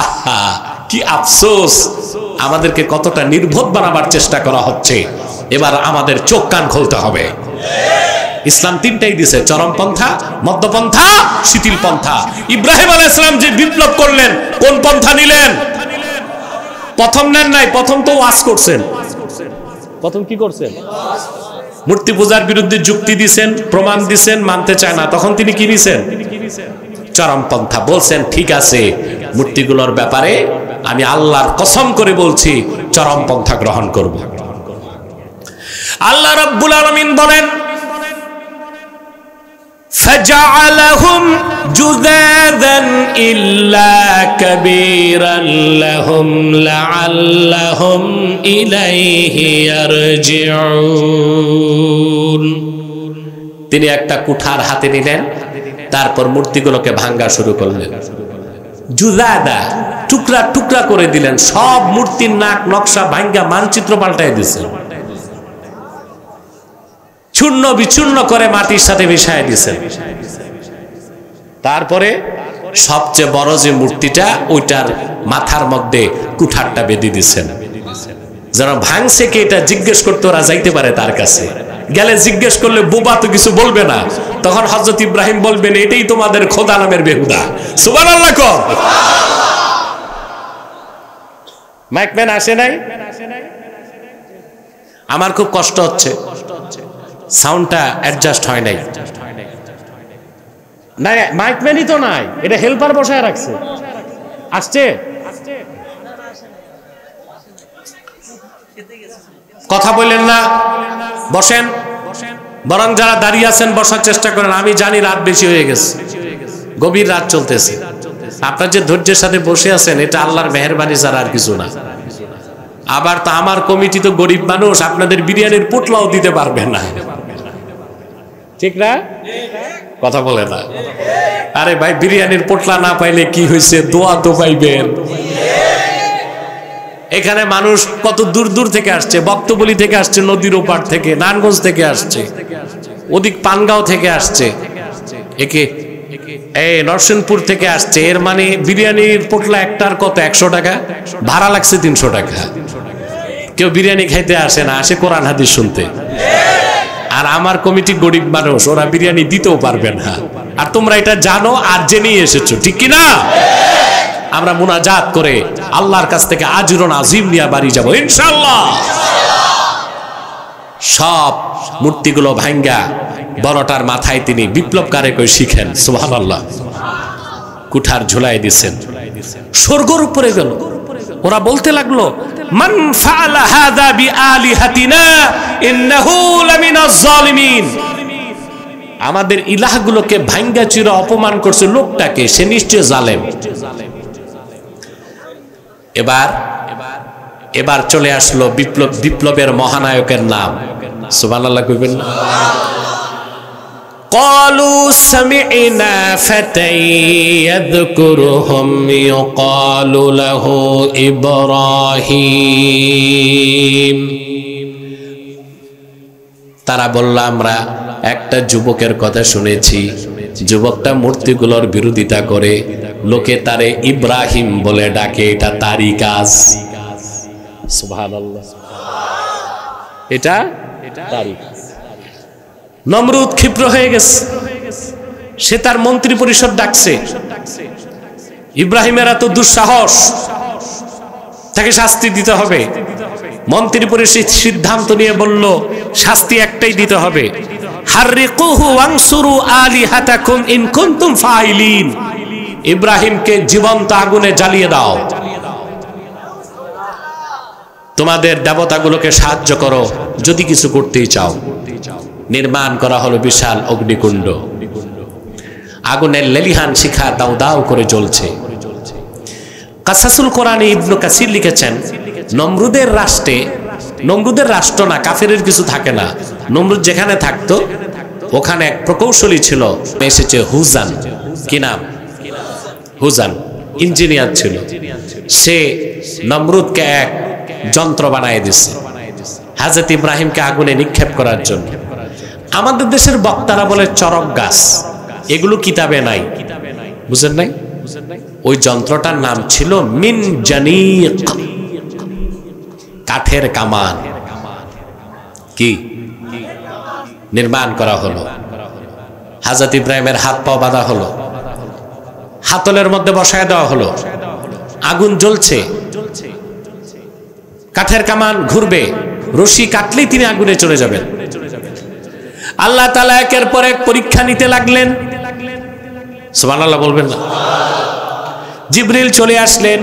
S1: আহা, কি আফসোস, আমাদেরকে কতটা নির্বোধ বানাবার চেষ্টা করা হচ্ছে। এবার আমাদের চোখ কান খুলতে হবে। ইসলাম তিনটাই দিছে, চরমপন্থা, মধ্যপন্থা, শিথিল পন্থা। ইব্রাহিম আলাইহিস সালাম যে বিপ্লব করলেন, কোন পন্থা নিলেন? প্রথম নেন নাই, প্রথম তো ওয়াজ করছেন। প্রথম কি করছেন? মূর্তি পূজার বিরুদ্ধে যুক্তি দিছেন, প্রমাণ দিছেন, মানতে চায় না, তখন তিনি কি নিছেন? চরমপন্থা। বলছেন ঠিক আছে, মূর্তিগুলোর ব্যাপারে আমি আল্লাহর কসম করে বলছি চরমপন্থা গ্রহণ করব। আল্লাহ রাব্বুল আলামিন বলেন, فَجَعَلَهُمْ جُذَاذًا إِلَّا كَبِيرًا لَهُمْ لَعَلَّهُمْ إِلَيْهِ يَرْجِعُونَ। তিনি একটা কুঠার হাতে নিলেন, তারপর মূর্তিগুলোকে ভাঙ্গা শুরু করলেন। জুদাদা, টুকরা টুকরা করে দিলেন, সব মূর্তির নাক নকশা ভাঙ্গা মানচিত্র পাল্টাই দিয়েছেন, চূর্ণ বিচূর্ণ করে মাটির সাথে মিশায় দিয়েছেন। তারপরে সবচেয়ে বড় যে মূর্তিটা, ওইটার মাথার মধ্যে কুঠারটা বেঁধে দিচ্ছেন, যেন ভাঙছে কে এটা জিজ্ঞেস করতে ওরা যাইতে পারে তার কাছে। গেলে জিজ্ঞেস করলে বোবা তো কিছু বলবে না, তখন হযরত ইব্রাহিম বলবেন এটাই তোমাদের খোদা নামের বেহুদা। সুবহানাল্লাহ। কর মাইকম্যান আসে নাই? আমার খুব কষ্ট হচ্ছে, সাউন্ডটা অ্যাডজাস্ট হয় নাই। না মাইকম্যানই তো নাই, এটা হেল্পার বসায় রাখছে। আসছে? কথা বললেন না, বসেন। বরং যারা দাঁড়িয়ে আছেন বসার চেষ্টা করেন। আমি জানি রাত বেশি হয়ে গেছে, গভীর রাত চলতেছে। আপনার যে ধৈর্যের সাথে বসে আছেন, এটা আল্লাহর মেহেরবানি ছাড়া আর কিছু না। আবার তো আমার কমিটি তো গরিব মানুষ, আপনাদের বিরিয়ানির পোটলাও দিতে পারবে না, ঠিক না? কথা বলে না। আরে ভাই, বিরিয়ানির পোটলা না পাইলে কি হয়েছে, দোয়া তো পাইবেন। এখানে মানুষ কত দূর দূর থেকে আসছে, বক্তবলি থেকে আসছে, নদীর ওপার থেকে, নারায়ণগঞ্জ থেকে আসছে, ওদিক পানগাঁও থেকে আসছে, একে এই নরসিংপুর থেকে আসছে। এর মানে বিরিয়ানির পোটলা একটার কত? 100 টাকা, ভাড়া লাগছে 300 টাকা। কেউ বিরিয়ানি খাইতে আসে না, আসে কোরআন হাদিস শুনতে। আর আমার কমিটি গরিব মানুষ, ওরা বিরিয়ানি দিতেও পারবে না। আর তোমরা এটা জানো আর জেনেই এসেছো, ঠিক কিনা? আমরা মুনাজাত করে আল্লাহর কাছ থেকে আজরুন আজিম নিয়ে বাড়ি যাব ইনশাআল্লাহ। সব মূর্তিগুলো ভাঙ্গা বড়টার মাথায় তিনি বিপ্লবকারে কই শিখেন, সুবহানাল্লাহ, কুঠার ঝুলাই দিছেন, স্বর্গের উপরে গেল। ওরা বলতে লাগলো, মান ফাআলা হাযা বিআলিহাতিনা ইন্নাহু লামিনাজ জালিমিন। আমাদের ইলাহগুলোকে ভাঙ্গা চিরা অপমান করছে লোকটাকে, সে নিশ্চয় জালেম। এবার চলে আসলো বিপ্লবের মহানায়কের নাম, সুবহানাল্লাহ কইবেন না? قالوا سمعنا فتى يذكرهم يقال له إبراهيم তারা বলল আমরা একটা যুবকের কথা শুনেছি, যুবকটা মূর্তিগুলোর বিরোধিতা করে, লোকে তারে ইব্রাহিম বলে ডাকে, এটা তারই কাজ। সুবহানাল্লাহ, এটা তারই কাজ। নমরুদ ক্ষিপ্র হয়ে গেছে, সে তার মন্ত্রী পরিষদ ডাকছে। ইব্রাহিমের এত দুঃসাহস, তাকে শাস্তি দিতে হবে। মন্ত্রী পরিষদ সিদ্ধান্ত নিয়ে বলল শাস্তি একটাই দিতে হবে, হাররিকুহু ওয়ানসুরু আলিহাতাকুম ইন কুনতুম ফাইলিন। ইব্রাহিমকে জীবন্ত আগুনে জ্বালিয়ে দাও, তোমাদের দেবতাগুলোকে সাহায্য করো যদি কিছু করতেই চাও। নির্মাণ করা হলো বিশাল অগ্নিকুণ্ড, আগুনের লেলিহান শিখা দাউ দাউ করে জ্বলছে। কাসাসুল কোরআনে ইবনে কাসির লিখেছেন, নমরুদের রাষ্ট্রে, নমরুদের রাষ্ট্র না, কাফেরের কিছু থাকে না, নমরুদ যেখানে থাকতো ওখানে এক প্রকৌশলী ছিল, এসেছে হুজান। কি নাম? হুজান, ইঞ্জিনিয়ার ছিল। সে নমরুদকে এক যন্ত্র বানিয়ে দিছে হযরত ইব্রাহিমকে আগুনে নিক্ষেপ করার জন্য। আমাদের দেশের বক্তারা বলে চরক গাছ, এগুলো কিতাবে নাই, বুঝেন নাই? ওই যন্ত্রটার নাম ছিল মিন জানিক, কাঠের কামান। কি নির্মাণ করা হলো, হযরত ইব্রাহিমের হাত পা বাঁধা হলো, হাতলের মধ্যে বসায় দেওয়া হলো, আগুন জ্বলছে, কাঠের কামান ঘুরবে, রশি কাটলেই তিনি আগুনে চলে যাবেন। আল্লাহ তাআলা একের পর এক পরীক্ষা নিতে লাগলেন। সুবহানাল্লাহ বলবেন না? জিবরিল চলে আসলেন,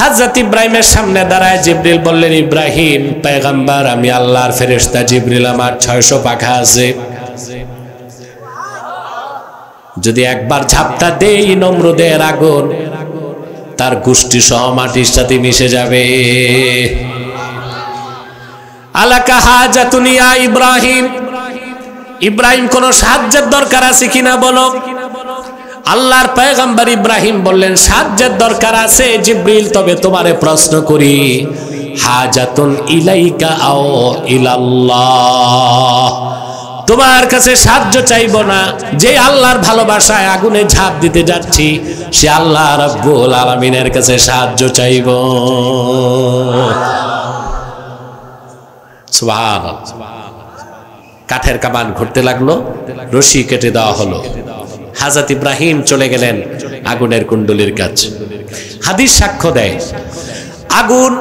S1: হযরত ইব্রাহিমের সামনে দাঁড়ায় জিবরিল বললেন, ইব্রাহিম পয়গম্বর, আমি আল্লাহর ফেরেশতা জিবরিল, আমার 600 পাখা আছে, যদি একবার ঝাপটা দেই নমরুদের আগুন তার গোষ্ঠী সহ মাটির সাথে মিশে যাবে। আলাকা হাজাতুন ইয়া ইব্রাহিম, ইব্রাহিম কোন সাহায্যের দরকার আছে কিনা বলো। আল্লাহর পয়গম্বর ইব্রাহিম বললেন, সাহায্যের দরকার আছে জিবরিল, তবে তোমারে প্রশ্ন করি, হাজাতুন ইলাইকা আও ইলাল্লাহ, তোমার কাছে সাহায্য চাইব না, যে আল্লাহর ভালোবাসায় আগুনে ঝাঁপ দিতে যাচ্ছি সে আল্লাহ রাব্বুল আলামিনের কাছে সাহায্য চাইব। সুবহানাল্লাহ। কাঠের কামান ঘুরতে লাগলো, রশি কেটে দেওয়া হলো, হযরত ইব্রাহিম চলে গেলেন আগুনের কুণ্ডলীর কাছে। হাদিস সাক্ষ্য দেয়, আগুন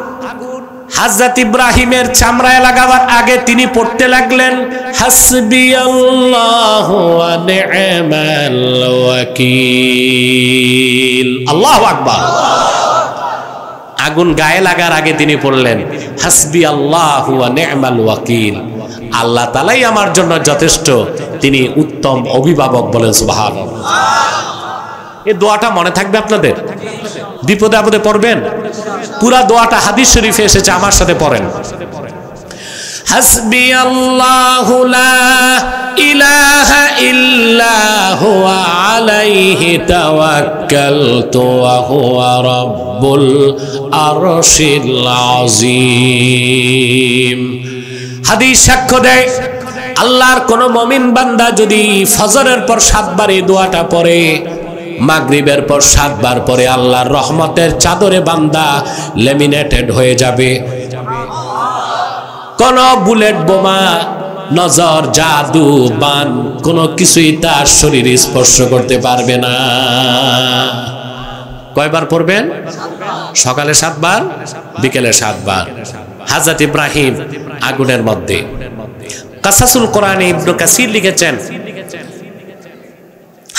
S1: হযরত ইব্রাহিমের চামড়ায় লাগাবার আগে তিনি পড়তে লাগলেন, হাসবিয়াল্লাহু ওয়া নি'মাল ওয়াকিল। আল্লাহু আকবার। আগুন গায়ে লাগার আগে তিনি পড়লেন, হাসবিয়াল্লাহু ওয়া নি'মাল ওয়াকিল, আল্লাহ তাআলাই আমার জন্য যথেষ্ট, তিনি উত্তম অভিভাবক। বলেন সুবহানাল্লাহ। এই দোয়াটা মনে থাকবে আপনাদের, বিপদে আপদে পড়বেন। পুরা দোয়াটা হাদিস শরীফে এসেছে, আমার সাথে পড়েন, হাসবিয়াল্লাহু লা ইলাহা ইল্লা হুয়া আলাইহি তাওয়াক্কালতু ওয়া হুয়া রাব্বুল আরশিল আযীম। হাদিস সাক্ষ্য দেয়, আল্লাহর কোন মুমিন বান্দা যদি ফজরের পর 7 বার এই দোয়াটা পড়ে, মাগরিবের পর 7 বার পরে, আল্লাহর রহমতের চাদরে বান্দা লেমিনেটেড হয়ে যাবে। কোন বুলেট বোমা, নজর, জাদু, বান, কোনো কিছুই তার শরীর স্পর্শ করতে পারবে না। কয়বার পড়বেন? সকালে 7 বার, বিকেলে 7 বার। হযরত ইব্রাহিম আগুনের মধ্যে। কাসাসুল কোরআনে ইবনে কাসির লিখেছেন,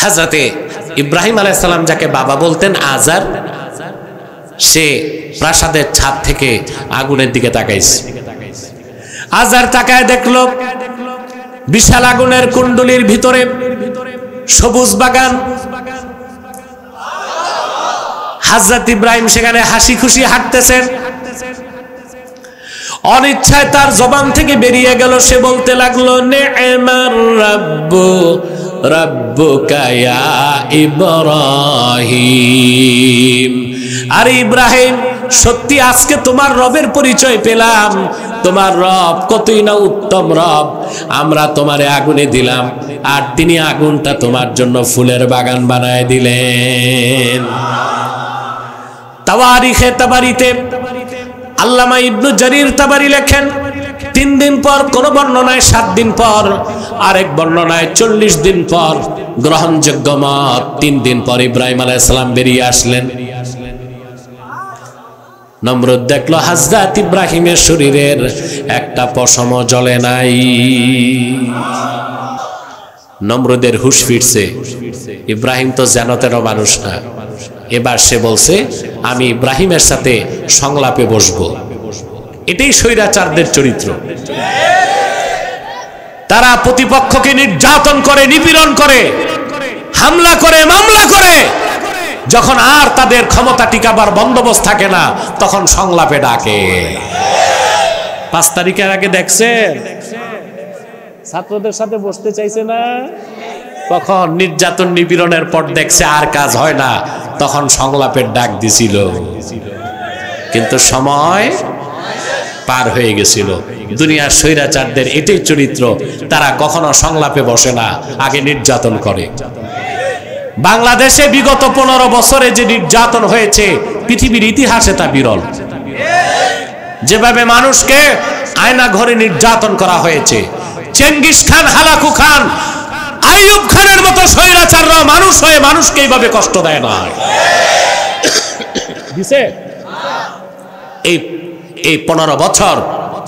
S1: হযরতে ইব্রাহিম আলাইহিস সালাম যাকে বাবা বলতেন, আজার, সে প্রাসাদের ছাদ থেকে আগুনের দিকে তাকাইছে। আজার তাকায় দেখলো বিশাল আগুনের কুণ্ডলীর ভিতরে সবুজ বাগান। হযরত ইব্রাহিম সেখানে হাসি খুশি হাঁটতেছেন। অনিচ্ছায় তার জবান থেকে বেরিয়ে গেল, সে বলতে লাগলো নি'মার রাব্বু রাব্বুকা ইয়া ইব্রাহিম। আরে ইব্রাহিম, সত্যি আজকে তোমার রবের পরিচয় পেলাম। তোমার রব কতই না উত্তম রব। আমরা তোমারে আগুনে দিলাম, আর তিনি আগুনটা তোমার জন্য ফুলের বাগান বানায় দিলেন। তাওয়ারিখে তাবারিতে আল্লামা ইবনু জারির তাবারি লেখেন 3 দিন পর, কোন বর্ণনায় 7 দিন পর, আরেক বর্ণনায় 40 দিন পর, গ্রহণযোগ্য মত 3 দিন পর ইব্রাহিম আলাইহিস সালাম বেরিয়ে আসলেন। নমরুদ দেখলো হযরত ইব্রাহিমের শরীরের একটা পশমও জ্বলে নাই। নমরুদের হুঁশ ফিরছে, ইব্রাহিম তো যেন তেন মানুষ না। এবার সে বলছে, আমি ইব্রাহিমের সাথে সংলাপে বসবো। এটাই স্বৈরাচারদের চরিত্র। তারা প্রতিপক্ষকে নির্যাতন করে, নিপীড়ন করে, হামলা করে, মামলা করে। যখন আর তাদের ক্ষমতা টিকাবার বন্দোবস্ত থাকে না, তখন সংলাপে ডাকে। 5 তারিখের আগে দেখছেন ছাত্রদের সাথে বসতে চাইছে না, কখন নির্যাতন নিপীড়নের পর দেখছে আর কাজ হয় না, তখন সংলাপের ডাক দিছিল। কিন্তু সময় পার হয়ে গেছিল। দুনিয়ার স্বৈরাচারদের এটাই চরিত্র, তারা কখনো সংলাপে বসে না, আগে নির্যাতন করে। বাংলাদেশে বিগত 15 বছরে যে নির্যাতন হয়েছে, পৃথিবীর ইতিহাসে তা বিরল। যেভাবে মানুষকে আয়না ঘরে নির্যাতন করা হয়েছে, Genghis Khan, Hulagu Khan, Ayub খানের মতো স্বৈরাচাররা মানুষ হয়ে মানুষকে এইভাবে কষ্ট দেয় না। দিছে এই 15 বছর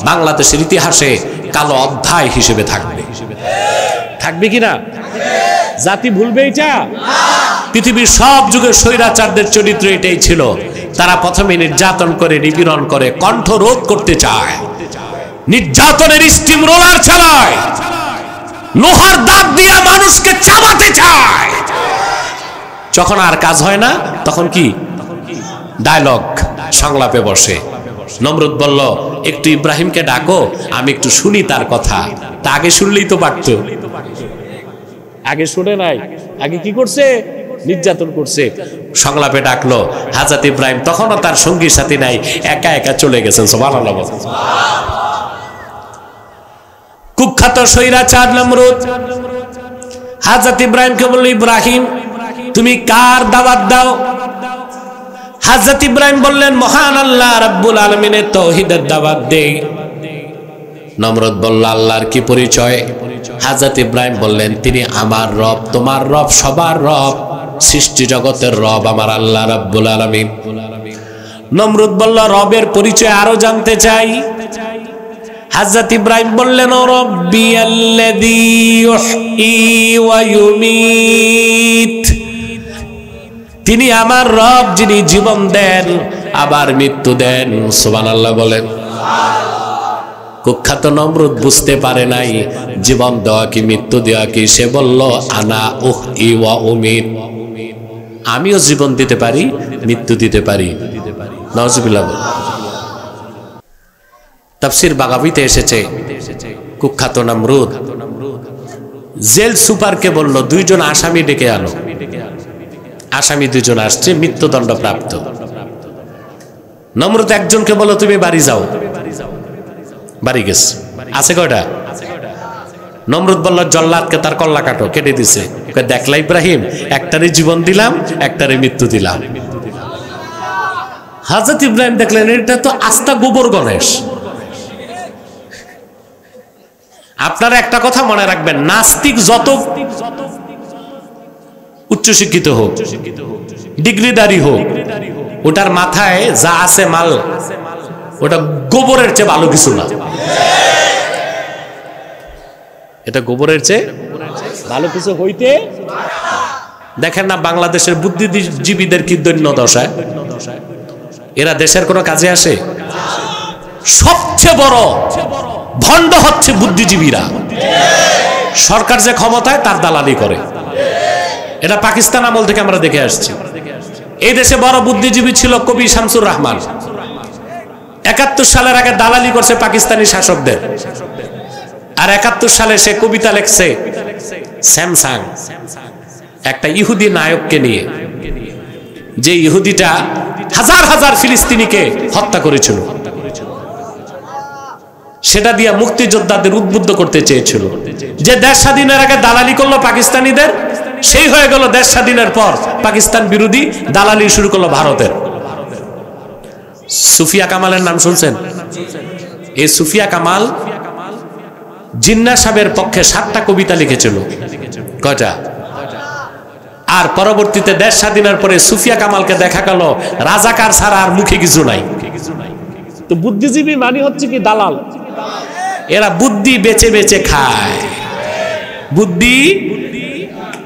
S1: বাংলাদেশের ইতিহাসে কালো অধ্যায় হিসেবে থাকবে। থাকবে কিনা? জাতি ভুলবে এটা? পৃথিবীর সব যুগের স্বৈরাচারদের চরিত্র এটাই ছিল। তারা প্রথমে নির্যাতন করে, নিপীড়ন করে, কণ্ঠ রোধ করতে চায়, নির্যাতনের স্টিম রোলার চালায়, লোহার দাঁত দিয়ে মানুষকে চাবাতে চায়। যখন আর কাজ হয় না, তখন কি ডায়লগ, সংলাপে বসে। নমরুদ বলল, একটু ইব্রাহিমকে ডাকো, আমি একটু শুনি তার কথা। তা আগে শুনলেই তো পারত। আগে শুনে নাই, আগে কি করছে? নির্যাতন করছে। সংলাপে ডাকলো হযরত ইব্রাহিম, তখনও তার সঙ্গী সাথী নাই, একা একা চলে গেছেন। সুবহানাল্লাহ। কুখ্যাত স্বৈরাচার নমরুদ হযরত ইব্রাহিমকে বলল, ইব্রাহিম তুমি কার দাওয়াত দাও? হযরত ইব্রাহিম বললেন, মহান আল্লাহ রাব্বুল আলামিনের তাওহীদের দাওয়াত দেই। নমরুদ বলল, আল্লাহর কি পরিচয়? হযরত ইব্রাহিম বললেন, তিনি আমার রব, তোমার রব, সবার রব, সৃষ্টি জগতের রব আমার আল্লাহ রাব্বুল আলামিন। নমরুদ বলল, রবের পরিচয় আরো জানতে চাই। হযরত ইব্রাহিম বললেন, ও রব্বিয়াল্লাযী ইউহয়ী ওয়া ইউমীত, তিনি আমার রব, যিনি জীবন দেন আবার মৃত্যু দেন। সুবহানাল্লাহ বলেন। কুখ্যাত নমরুদ বুঝতে পারে নাই জীবন দেওয়া কি মৃত্যু দেওয়া কি। সে বলল, আনা উহয়ী ওয়া উমীত, আমিও জীবন দিতে পারি, মৃত্যু দিতে পারি। নাউজুবিল্লাহ। তাফসীর বাগাবীতে এসেছে, কুখ্যাত নমরুদ জেল সুপারকে বলল, 2 জন আসামি ডেকে আনো। আসামি 2 জন আসছে, মৃত্যুদণ্ড প্রাপ্ত। নমরুদ একজনকে বলল, তুমি বাড়ি যাও। বাড়ি গেছে। আছে কয়টা? নমরুদ বলল, জল্লাদকে তার কল্লা কাটো। কেটে দিছে। দেখলা ইব্রাহিম, একটারে জীবন দিলাম, একটারে মৃত্যু দিলাম। হযরত ইব্রাহিম দেখলেন, এটা তো আস্তা গোবর গণেশ। আপনারা একটা কথা মনে রাখবেন, নাস্তিক যত উচ্চশিক্ষিত হোক, ডিগ্রিধারী হোক, ওটার মাথায় যা আছে মাল, ওটা গোবরের চেয়ে ভালো কিছু না। এটা গোবরের চেয়ে ভালো কিছু হইতে। দেখেন না বাংলাদেশের বুদ্ধিজীবীদের কি দৈন্য দশা। এরা দেশের কোনো কাজে আসে? সবচেয়ে বড় ভণ্ড হচ্ছে বুদ্ধিজীবীরা। সরকার যে ক্ষমতায় তার দালালি করে। এটা পাকিস্তান আমল থেকে আমরা দেখে আসছি। এই দেশে বড় বুদ্ধিজীবী ছিল কবি শামসুর রহমান। 71 সালের আগে দালালি করছে পাকিস্তানি শাসকদের, আর 71 সালে সে কবিতা লিখছে স্যামসাং একটা ইহুদি নায়ককে নিয়ে, যে ইহুদিটা হাজার হাজার ফিলিস্তিনিকে হত্যা করেছিল, সেটা দিয়ে মুক্তিযোদ্ধাদের উদ্বুদ্ধ করতে চেয়েছিল। যে দেশ স্বাধীনের আগে দালালি করলো পাকিস্তানিদের, সেই হয়ে গেল দেশ স্বাধীনের পর পাকিস্তান বিরোধী দালালি শুরু করলো ভারতের। সুফিয়া কামালের নাম শুনছেন? এই সুফিয়া কামাল জিন্নাহ সাহেবের পক্ষে 7টা কবিতা লিখেছিল। কয়টা? আর পরবর্তীতে দেশ স্বাধীনের পরে সুফিয়া কামালকে দেখা গেল রাজাকার ছাড়া আর মুখে কিছু নাই। তো বুদ্ধিজীবী মানে হচ্ছে কি দালাল। এরা বুদ্ধি বেচে বেচে খায়। বুদ্ধি,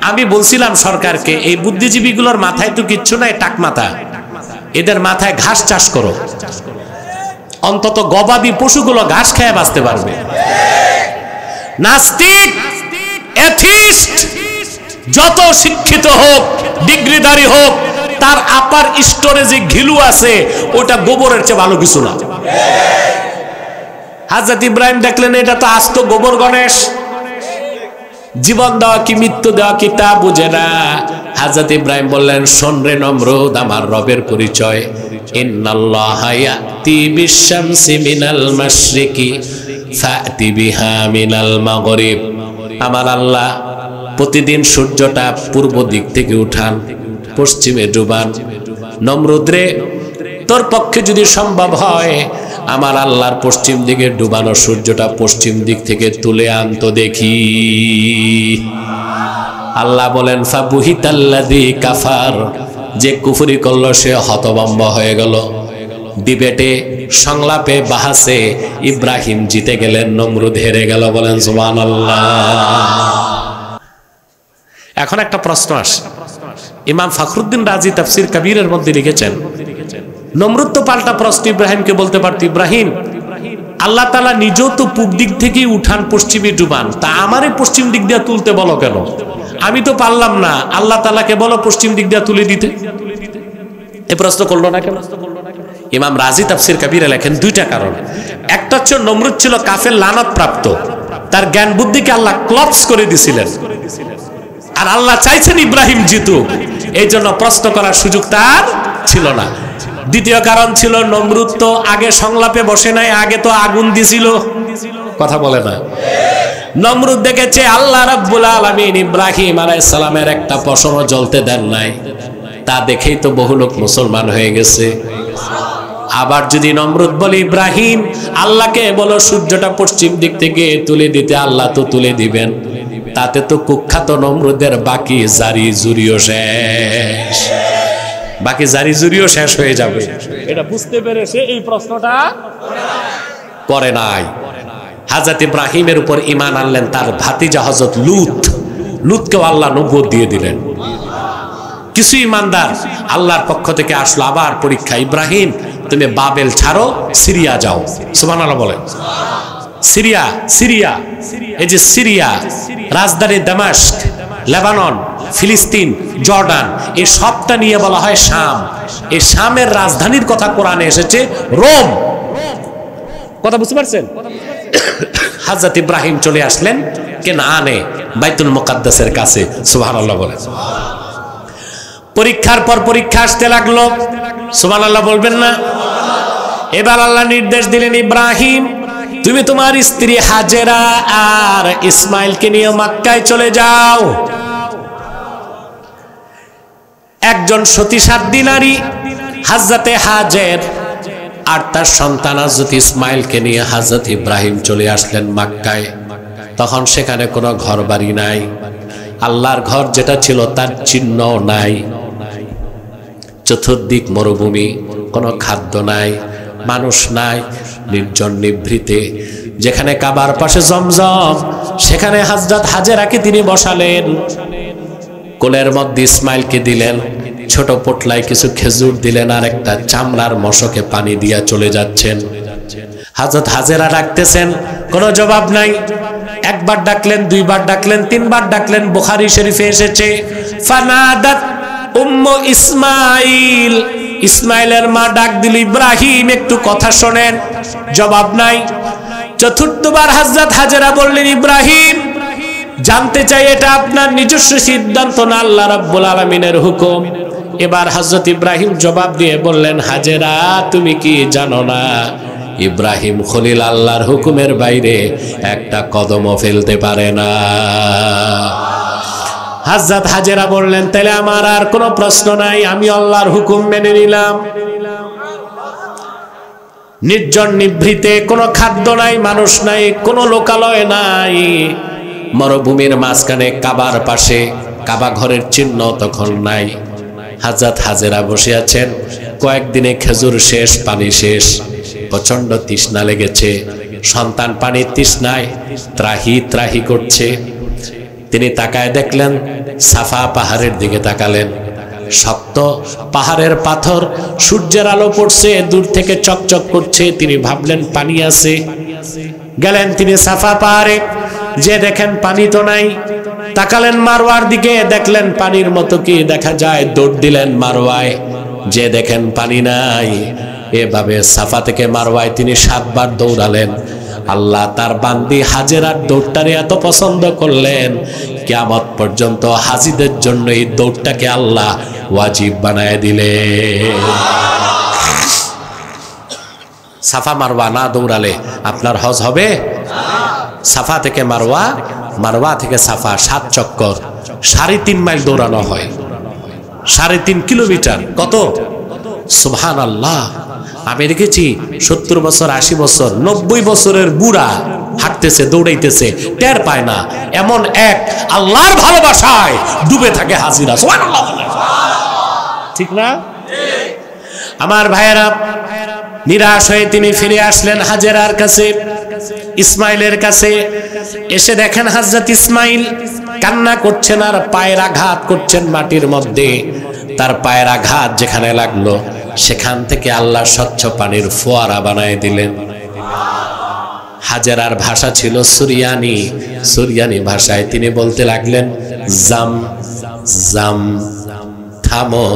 S1: আমি বলছিলাম সরকারকে, এই বুদ্ধিজীবীগুলোর মাথায় তো কিচ্ছু নাই, টাক মাথা। এদের মাথায় ঘাস চাষ করো, অন্তত গবাদি পশুগুলো ঘাস খেয়ে বাঁচতে পারবে। নাস্তিক, এথিস্ট যত শিক্ষিত হোক, ডিগ্রিধারী হোক, তার আপার স্টোরেজে ঘিলু আছে, ওটা গোবরের চেয়ে ভালো কিছু না। হযরত ইব্রাহিম দেখলেন এটা তো আস্ত গোবর গণেশ, জীবন দেওয়া কি মৃত্যু দেওয়া কি তা বুঝে না। হযরত ইব্রাহিম বললেন, শোন রে নমরুদ, আমার রবের পরিচয়, ইন্নাল্লাহা ইয়াতি বিশ-শামসি মিনাল মাশরিকি ফাতি বিহা মিনাল মাগরিব। আমার আল্লাহ প্রতিদিন সূর্যটা পূর্ব দিক থেকে উঠান, পশ্চিমে ডুবান। নমরুদ রে, তোর পক্ষে যদি সম্ভব হয় আমার আল্লাহর পশ্চিম দিকে ডুবানো সূর্যটা পশ্চিম দিক থেকে তুলে আনতো দেখি। আল্লাহ বলেন, ফাবুহিতাল্লাযী কাফার, যে কুফরি করলো সে হতভম্ব হয়ে গেল। ডিবেটে, সংলাপে, বাহাসে ইব্রাহিম জিতে গেলেন, নমরুদ হেরে গেল। বলেন সুবহানাল্লাহ। এখন একটা প্রশ্ন আসে, ইমাম ফখরুদ্দিন রাজি তাফসির কবিরের মধ্যে লিখেছেন, নমরুদ তো পাল্টা প্রশ্ন ইব্রাহিমকে বলতে পারত, ইব্রাহিম আল্লাহ তাআলা নিজেও তো পূব দিক থেকেই উঠান, পশ্চিমে ডুবান, তা আমারে পশ্চিম দিক দিয়ে তুলতে বলো কেন? আমি তো পারলাম না, আল্লাহ তাআলাকে বলো পশ্চিম দিক দিয়ে তুলে দিতে। এই প্রশ্ন করলো না কেন? ইমাম রাজি তাফসির কবিরে লেখেন দুইটা কারণ। একটা হচ্ছে নমরুদ ছিল কাফের, লানত প্রাপ্ত, তার জ্ঞান বুদ্ধিকে আল্লাহ ক্লপস করে দিছিলেন, আর আল্লাহ চাইছেন ইব্রাহিম জিতুক, এই জন্য প্রশ্ন করার সুযোগ তার ছিল না। দ্বিতীয় কারণ ছিল, নমরুদ তো আগে সংলাপে বসে নাই, আগে তো আগুন দিছিল। কথা বলে না? নমরুদ দেখেছে আল্লাহ রাব্বুল আলামিন ইব্রাহিম আলাইহিস সালামের একটা পশমও জ্বলতে দেন নাই, তা দেখেই তো বহু লোক মুসলমান হয়ে গেছে। আবার যদি নমরুদ বলে, ইব্রাহিম আল্লাহকে বলো সূর্যটা পশ্চিম দিক থেকে তুলে দিতে, আল্লাহ তো তুলে দিবেন, তাতে তো কুখ্যাত নমরুদের বাকি জারি জুরিও শেষ, বাকি জারি জুরিও শেষ হয়ে যাবে। এটা বুঝতে পেরেছে, এই প্রশ্নটা করে নাই। হযরত ইব্রাহিমের উপর ঈমান আনলেন তার ভাতিজা হযরত লূতকেও আল্লাহ নবুয়ত দিয়ে দিলেন। কিছু ঈমানদার আল্লাহর পক্ষ থেকে আসলো আবার পরীক্ষা, ইব্রাহিম তুমি বাবেল ছাড়ো, সিরিয়া যাও। সুবহানাল্লাহ বলেন। সিরিয়া, এই যে সিরিয়া, রাজধানী দামেস্ক, লেবানন, ফিলিস্তিন, জর্ডান, এই সবটা নিয়ে বলা হয় শাম। এই শামের রাজধানীর কথা কোরআনে এসেছে রোম। কথা বুঝতে পারছেন? হযরত ইব্রাহিম চলে আসলেন কেনানে, বাইতুল মুকাদ্দাসের কাছে। সুবহানাল্লাহ বলেন। পরীক্ষার পর পরীক্ষা আসতে লাগলো। সুবহানাল্লাহ বলবেন না? এবার আল্লাহ নির্দেশ দিলেন, ইব্রাহিম তুমি তোমার স্ত্রী হাজেরা আর ইসমাইলকে নিয়ে মক্কায় চলে যাও। একজন সতী সাধ্বী নারী হযরতে হাজের আর তার সন্তান হযরত ইসমাইলকে নিয়ে হযরত ইব্রাহিম চলে আসলেন মক্কায়। তখন সেখানে কোনো ঘর বাড়ি নাই, আল্লাহর ঘর যেটা ছিল তার চিহ্ন নাই, চতুর্দিক মরুভূমি, কোনো খাদ্য নাই, মানুষ নাই, নির্জন নিভৃতে। যেখানে কাবার পাশে জমজম, সেখানে হযরত হাজেরাকে তিনি বসালেন, কোলের মধ্যে ইসমাইলকে দিলেন, ছোট পোটলায় কিছু খেজুর দিলেন, আর একটা চামড়ার মশকে পানি দিয়া চলে যাচ্ছেন। হযরত হাজেরা ডাকতেছেন, কোনো জবাব নাই। একবার ডাকলেন, দুইবার ডাকলেন, তিনবার ডাকলেন। বুখারী শরীফে এসেছে, ফানাদাত উম্মু ইসমাইল ইসমাইলের মা ডাক দিল, ইব্রাহিম একটু কথা শোনেন। জবাব নাই। চতুর্থবার হযরত হাজেরা বললেন, ইব্রাহিম জানতে চাই এটা আপনার নিজস্ব সিদ্ধান্ত না আল্লাহ রাব্বুল আলামিনের হুকুম? এবার হযরত ইব্রাহিম জবাব দিয়ে বললেন, হাজেরা তুমি কি জানো না ইব্রাহিম খলিল আল্লাহর হুকুমের বাইরে একটা কদমও ফেলতে পারে না। হযরত হাজেরা বললেন, তাহলে আমার আর কোনো প্রশ্ন নাই, আমি আল্লাহর হুকুম মেনে নিলাম। নির্জন নিভৃতে, কোনো খাদ্য নাই, মানুষ নাই, কোনো লোকালয় নাই, মরুভূমির মাঝখানে, কাবার পাশে, কাবা ঘরের চিহ্ন তখন নাই। হযরত হাজেরা বসে আছেন, কয়েকদিনে খেজুর শেষ, পানি শেষ, প্রচন্ড তৃষ্ণা লেগেছে, সন্তান পানির তৃষ্ণায় ত্রাহি ত্রাহি করছে। তিনি তাকায় দেখলেন, সাফা পাহাড়ের দিকে তাকালেন, শক্ত পাহাড়ের পাথর, সূর্যের আলো পড়ছে, দূর থেকে চকচক করছে। তিনি ভাবলেন পানি আছে। গেলেন তিনি সাফা পাহাড়ে, যে দেখেন পানি তো নাই। তাকালেন মারওয়ার দিকে, দেখলেন পানির মতো কি দেখা যায়, দৌড় দিলেন মারওয়ায়, যে দেখেন পানি নাই। এভাবে সাফা থেকে মারওয়ায় তিনি 7 বার দৌড়ালেন। আল্লাহ তার বান্দি হাজেরার দৌড়টারে এত পছন্দ করলেন, কিয়ামত পর্যন্ত হাজিদের জন্য এই দৌড়টাকে আল্লাহ ওয়াজিব বানায় দিলেন। সাফা মারওয়া না দৌড়ালে আপনার হজ হবে? সাফা থেকে মারওয়া, মারওয়া থেকে সাফা 7 চক্কর, 3.5 মাইল দৌড়ানো হয়, 3.5 কিলোমিটার। কত? সুবহানাল্লাহ। আমি দেখেছি 70 বছর, 80 বছর, 90 বছরের বুড়া হাঁটতেছে, দৌড়াইতেছে, টের পায় না। এমন এক আল্লাহর ভালোবাসায় ডুবে থাকে হাজিরা। সুবহানাল্লাহ, ঠিক না? আমার ভাইয়েরা, নিরাশ হয়ে তিনি ফিরে আসলেন হাজেরার কাছে, ইসমাইলের কাছে। এসে দেখেন হযরত ইসমাইল কান্না করছেন আর পায়ের আঘাত করছেন মাটির মধ্যে। তার পায়ের আঘাত যেখানে লাগলো সেখান থেকে আল্লাহ স্বচ্ছ পানির ফোয়ারা বানায় দিলেন। হাজেরার ভাষা ছিল সুরিয়ানি। সুরিয়ানি ভাষায় তিনি বলতে লাগলেন, জাম জাম, থামো।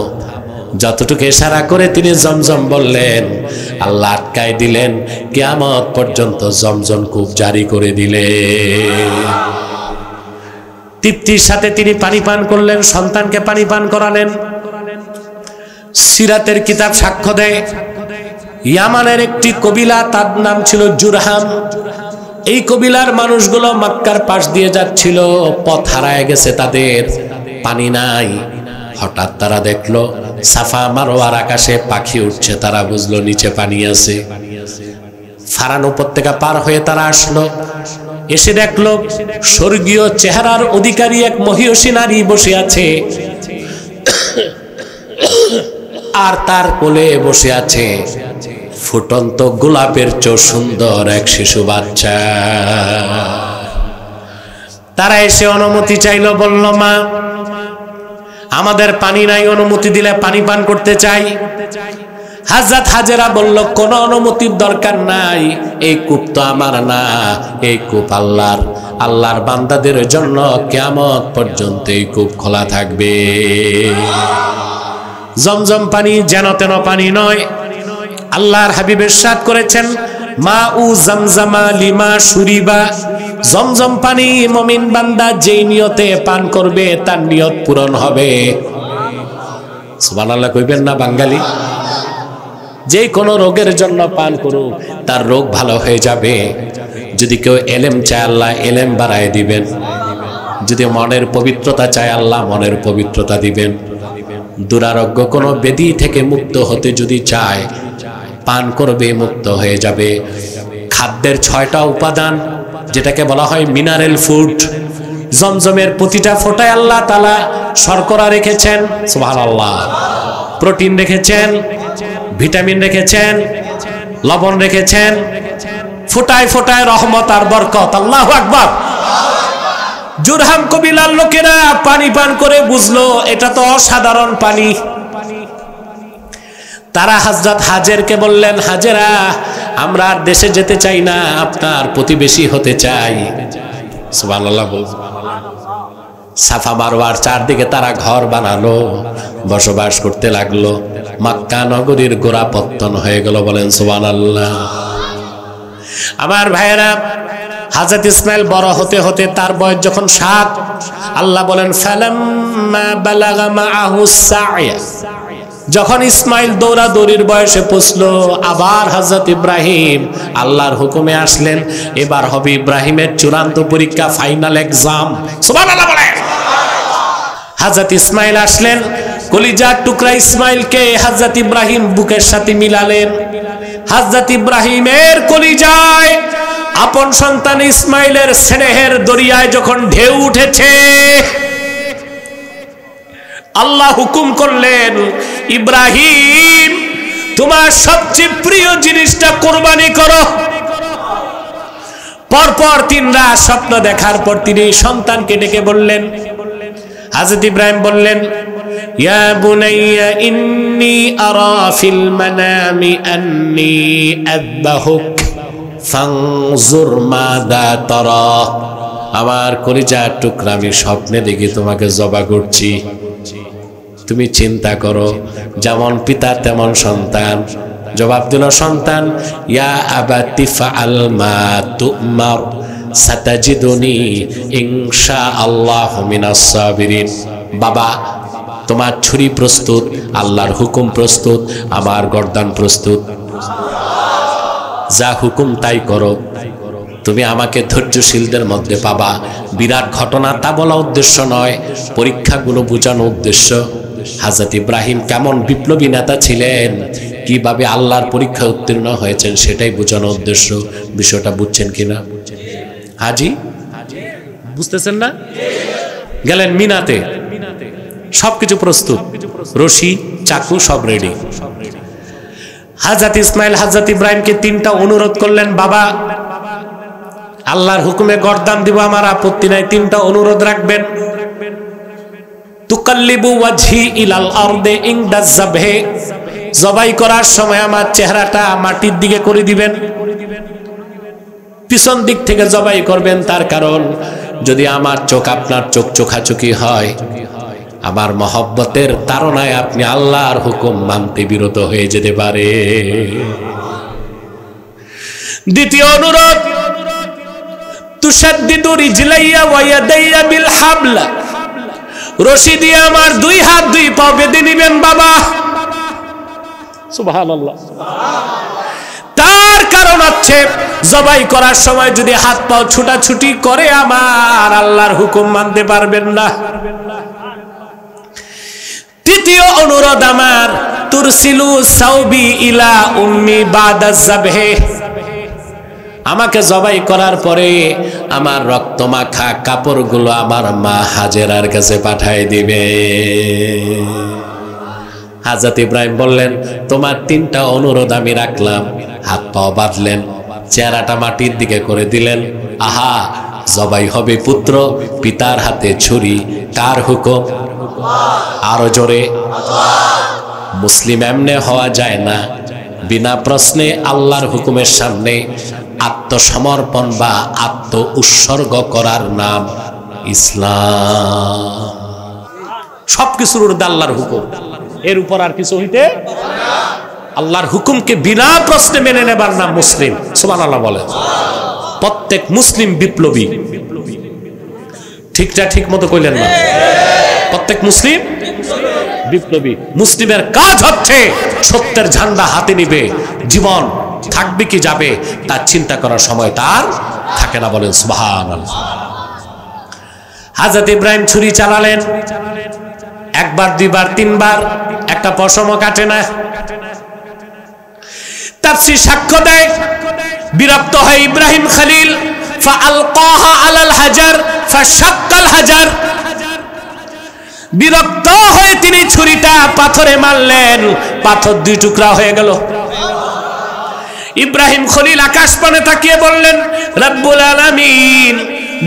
S1: যতটুকু ইশারা করে তিনি জমজম বললেন, আল্লাহ আটকায় দিলেন, কিয়ামত পর্যন্ত জমজম কূপ জারি করে দিলেন। তৃপ্তির সাথে তিনি পানি পান করলেন, সন্তানকে পানি পান করালেন। সিরাতের কিতাব সাক্ষ্য দেয়, ইয়ামানের একটি কবিলা, তার নাম ছিল জুরহাম। এই কবিলার মানুষগুলো মক্কার পাশ দিয়ে যাচ্ছিল, পথ হারায় গেছে তাদের, পানি নাই। হঠাৎ তারা দেখলো সাফা মারওয়ার আকাশে পাখি উঠছে, তারা বুঝলো নিচে পানি আছে। ফারান উপত্যকা পার হয়ে তারা আসলো, এসে দেখলো স্বর্গীয় চেহারার অধিকারী এক মহিয়সী নারী বসে আছে, আর তার কোলে বসে আছে ফুটন্ত গোলাপের চেয়ে সুন্দর এক শিশু বাচ্চা। তারা এসে অনুমতি চাইলো, বলল, মা আমাদের পানি নাই, অনুমতি দিলে পানি পান করতে চাই। হযরত হাজেরা বলল, কোনো অনুমতির দরকার নাই, এই কূপ তো আমার না, এই কূপ আল্লাহর। আল্লাহর বান্দাদের জন্য কিয়ামত পর্যন্ত এই কূপ খোলা থাকবে। জমজম পানি যেন তেন পানি নয়। আল্লাহর হাবিব ইরশাদ করেছেন, মা উ জমজমা লিমা শুরিবা। জমজম পানি মুমিন বান্দা যেই নিয়তে পান করবে তার নিয়ত পূরণ হবে। সুবহানাল্লাহ কইবেন না বাঙালি? যে কোনো রোগের জন্য পান করুক, তার রোগ ভালো হয়ে যাবে। যদি কেউ এলেম চায়, আল্লাহ এলেম বাড়ায় দিবেন। যদি মনের পবিত্রতা চায়, আল্লাহ মনের পবিত্রতা দিবেন। দুরারোগ্য কোনো ব্যাধি থেকে মুক্ত হতে যদি চায়, পান করবে, মুক্ত হয়ে যাবে। খাদ্যের 6টা উপাদান, যেটাকে বলা হয় মিনারেল ফুড। জমজমের প্রতিটা ফোঁটায় আল্লাহ তাআলা শর্করা রেখেছেন, সুবহানাল্লাহ, প্রোটিন রেখেছেন, ভিটামিন রেখেছেন, লবণ রেখেছেন। ফোঁটায় ফোঁটায় রহমত আর বরকত। আল্লাহু আকবার। জুরহাম কবিলার লোকেরা পানি পান করে বুঝলো এটা তো অসাধারণ পানি। তারা হযরত হাজেরকে বললেন, হাজেরা আমরা আর দেশে যেতে চাই না, আপনার প্রতিবেশী হতে চাই। সুবহানাল্লাহ। সাফা মারওয়ার চারদিকে তারা ঘর বানালো, বসবাস করতে লাগলো। মক্কা নগরীর গোড়াপত্তন হয়ে গেল। বলেন সুবহানাল্লাহ। আমার ভাইয়েরা, হযরত ইসমাইল বড় হতে হতে তার বয়স যখন 7, আল্লাহ বলেন ফালাম্মা বালাগা মাআহু সা'য়া, যখন ইসমাইল দৌড়াদৌড়ির বয়সে পৌঁছলো, আবার হযরত ইব্রাহিম আল্লাহর হুকুমে আসলেন। এবার হবে ইব্রাহিমের চূড়ান্ত পরীক্ষা, ফাইনাল এক্সাম। সুবহানাল্লাহ বলেন। হযরত ইসমাইল আসলেন, কলিজার টুকরা ইসমাইলকে হযরত ইব্রাহিম বুকের সাথে মিলালেন। হযরত ইব্রাহিমের কলিজায় আপন সন্তান ইসমাইলের স্নেহের দরিয়ায় যখন ঢেউ উঠেছে, আল্লাহ হুকুম করলেন, ইব্রাহিম তোমার সবচেয়ে প্রিয় জিনিসটা কোরবানি করো। পরপর 3 রাত স্বপ্ন দেখার পর তিনি সন্তানকে ডেকে বললেন, হযরত ইব্রাহিম বললেন, ইয়া বুনাইয়া ইন্নী আরা ফিল মানামি আন্নী আযবাহুক ফানজুর মাযা তারা। আমার কলিজার টুকরা, আমি স্বপ্নে দেখি তোমাকে জবা করছি, তুমি চিন্তা করো। যেমন পিতা তেমন সন্তান। জবাব দিল সন্তান, ইয়া আবাতি ফাআল মা তুমার সাতাজিদুনি ইনশাআল্লাহু মিনাস সাবিরিন। বাবা, তোমার ছুরি প্রস্তুত, আল্লাহর হুকুম প্রস্তুত, আমার গর্দান প্রস্তুত, যা হুকুম তাই করো। তুমি আমাকে ধৈর্যশীলদের মধ্যে পাবা। বিরাট ঘটনা তা বলা উদ্দেশ্য নয়, পরীক্ষাগুলো বোঝানো উদ্দেশ্য। হযরত ইব্রাহিম কেমন বিপ্লবী নেতা ছিলেন, কিভাবে আল্লাহর পরীক্ষায় উত্তীর্ণ হয়েছেন, সেটাই বোঝানো উদ্দেশ্য। বিষয়টা বুঝছেন কিনা হাজি? বুঝতেছেন না? গেলেন মিনাতে, সবকিছু প্রস্তুত, রশি চাকু সব রেডি। হযরত ইসমাইল হযরত ইব্রাহিমকে 3টা অনুরোধ করলেন, বাবা আল্লাহর হুকুমে গর্দান দিব, আমার আপত্তি নাই, 3টা অনুরোধ রাখবেন। তুকাল্লিবু ওয়াজহি ইলাল আরদে ইনদা যাবহে, জবাই করার সময় আমার চেহারাটা মাটির দিকে করে দিবেন, পিছন দিক থেকে জবাই করবেন। তার কারণ, যদি আমার চোখ আপনার চোখ চোখাচোখি হয়, আমার মহব্বতের তাড়নায় আপনি আল্লাহর হুকুম মানতে বিরত হয়ে যেতে পারে। দ্বিতীয় অনুরোধ, তুশাদ্দিদু রিজলাইয়া ওয়া ইয়াদাইয়া বিল হাবলা, রশি দিয়ে আমার 2 হাত 2 পা বেঁধে নিবেন বাবা। সুবহানাল্লাহ। তার কারণ হচ্ছে, জবাই করার সময় যদি হাত পাও ছুটাছুটি করে, আমার আল্লাহর হুকুম মানতে পারবেন না। তৃতীয় অনুরোধ আমার, তুরসিলু সাউবি ইলা উম্মি বাদা যাবহে, আমাকে জবাই করার পরে আমার রক্তমাখা কাপড়গুলো আমার মা হাজেরার কাছে পাঠাই দিবে। হযরত ইব্রাহিম বললেন, তোমার 3টা অনুরোধ আমি রাখলাম। হাত পা বাঁধলেন, চেহারাটা মাটির দিকে করে দিলেন। আহা, জবাই হবে পুত্র, পিতার হাতে ছুরি, কার হুকুম? আরো জোরে। মুসলিম এমনে হওয়া যায় না, বিনা প্রশ্নে আল্লাহর হুকুমের সামনে আত্মসমর্পণ বা আত্ম উৎসর্গ করার নাম ইসলাম। সবকিছুর ঊর্ধ্বে আল্লাহর হুকুম, এর উপর আর কিছু হইতে। আল্লাহর হুকুমকে বিনা প্রশ্নে মেনে নেবার নাম মুসলিম। সুবহানাল্লাহ বলেন। প্রত্যেক মুসলিম বিপ্লবী। ঠিকটা ঠিক মতো কইলেন না? প্রত্যেক মুসলিম বিপ্লবী। মুসলিমের কাজ হচ্ছে সত্যের ঝান্ডা হাতে নিবে, জীবন থাকবে কি যাবে তার চিন্তা করার সময় তার থাকে না। বলেন সুবহানাল্লাহ। হযরত ইব্রাহিম ছুরি চালালেন, 1 বার 2 বার 3 বার, একটা পশমও কাটে না। তাফসীর সাক্ষ্য দেয়, বিরক্ত হয় ইব্রাহিম খলিল, ফাআলকাহা আলাল হাজার ফাশাক্কাল হাজার, বিরক্ত হয়ে তিনি ছুরিটা পাথরে মারলেন, পাথর 2 টুকরা হয়ে গেল। ইব্রাহিম খলিল আকাশ পানে তাকিয়ে বললেন, রব্বুল আলামিন,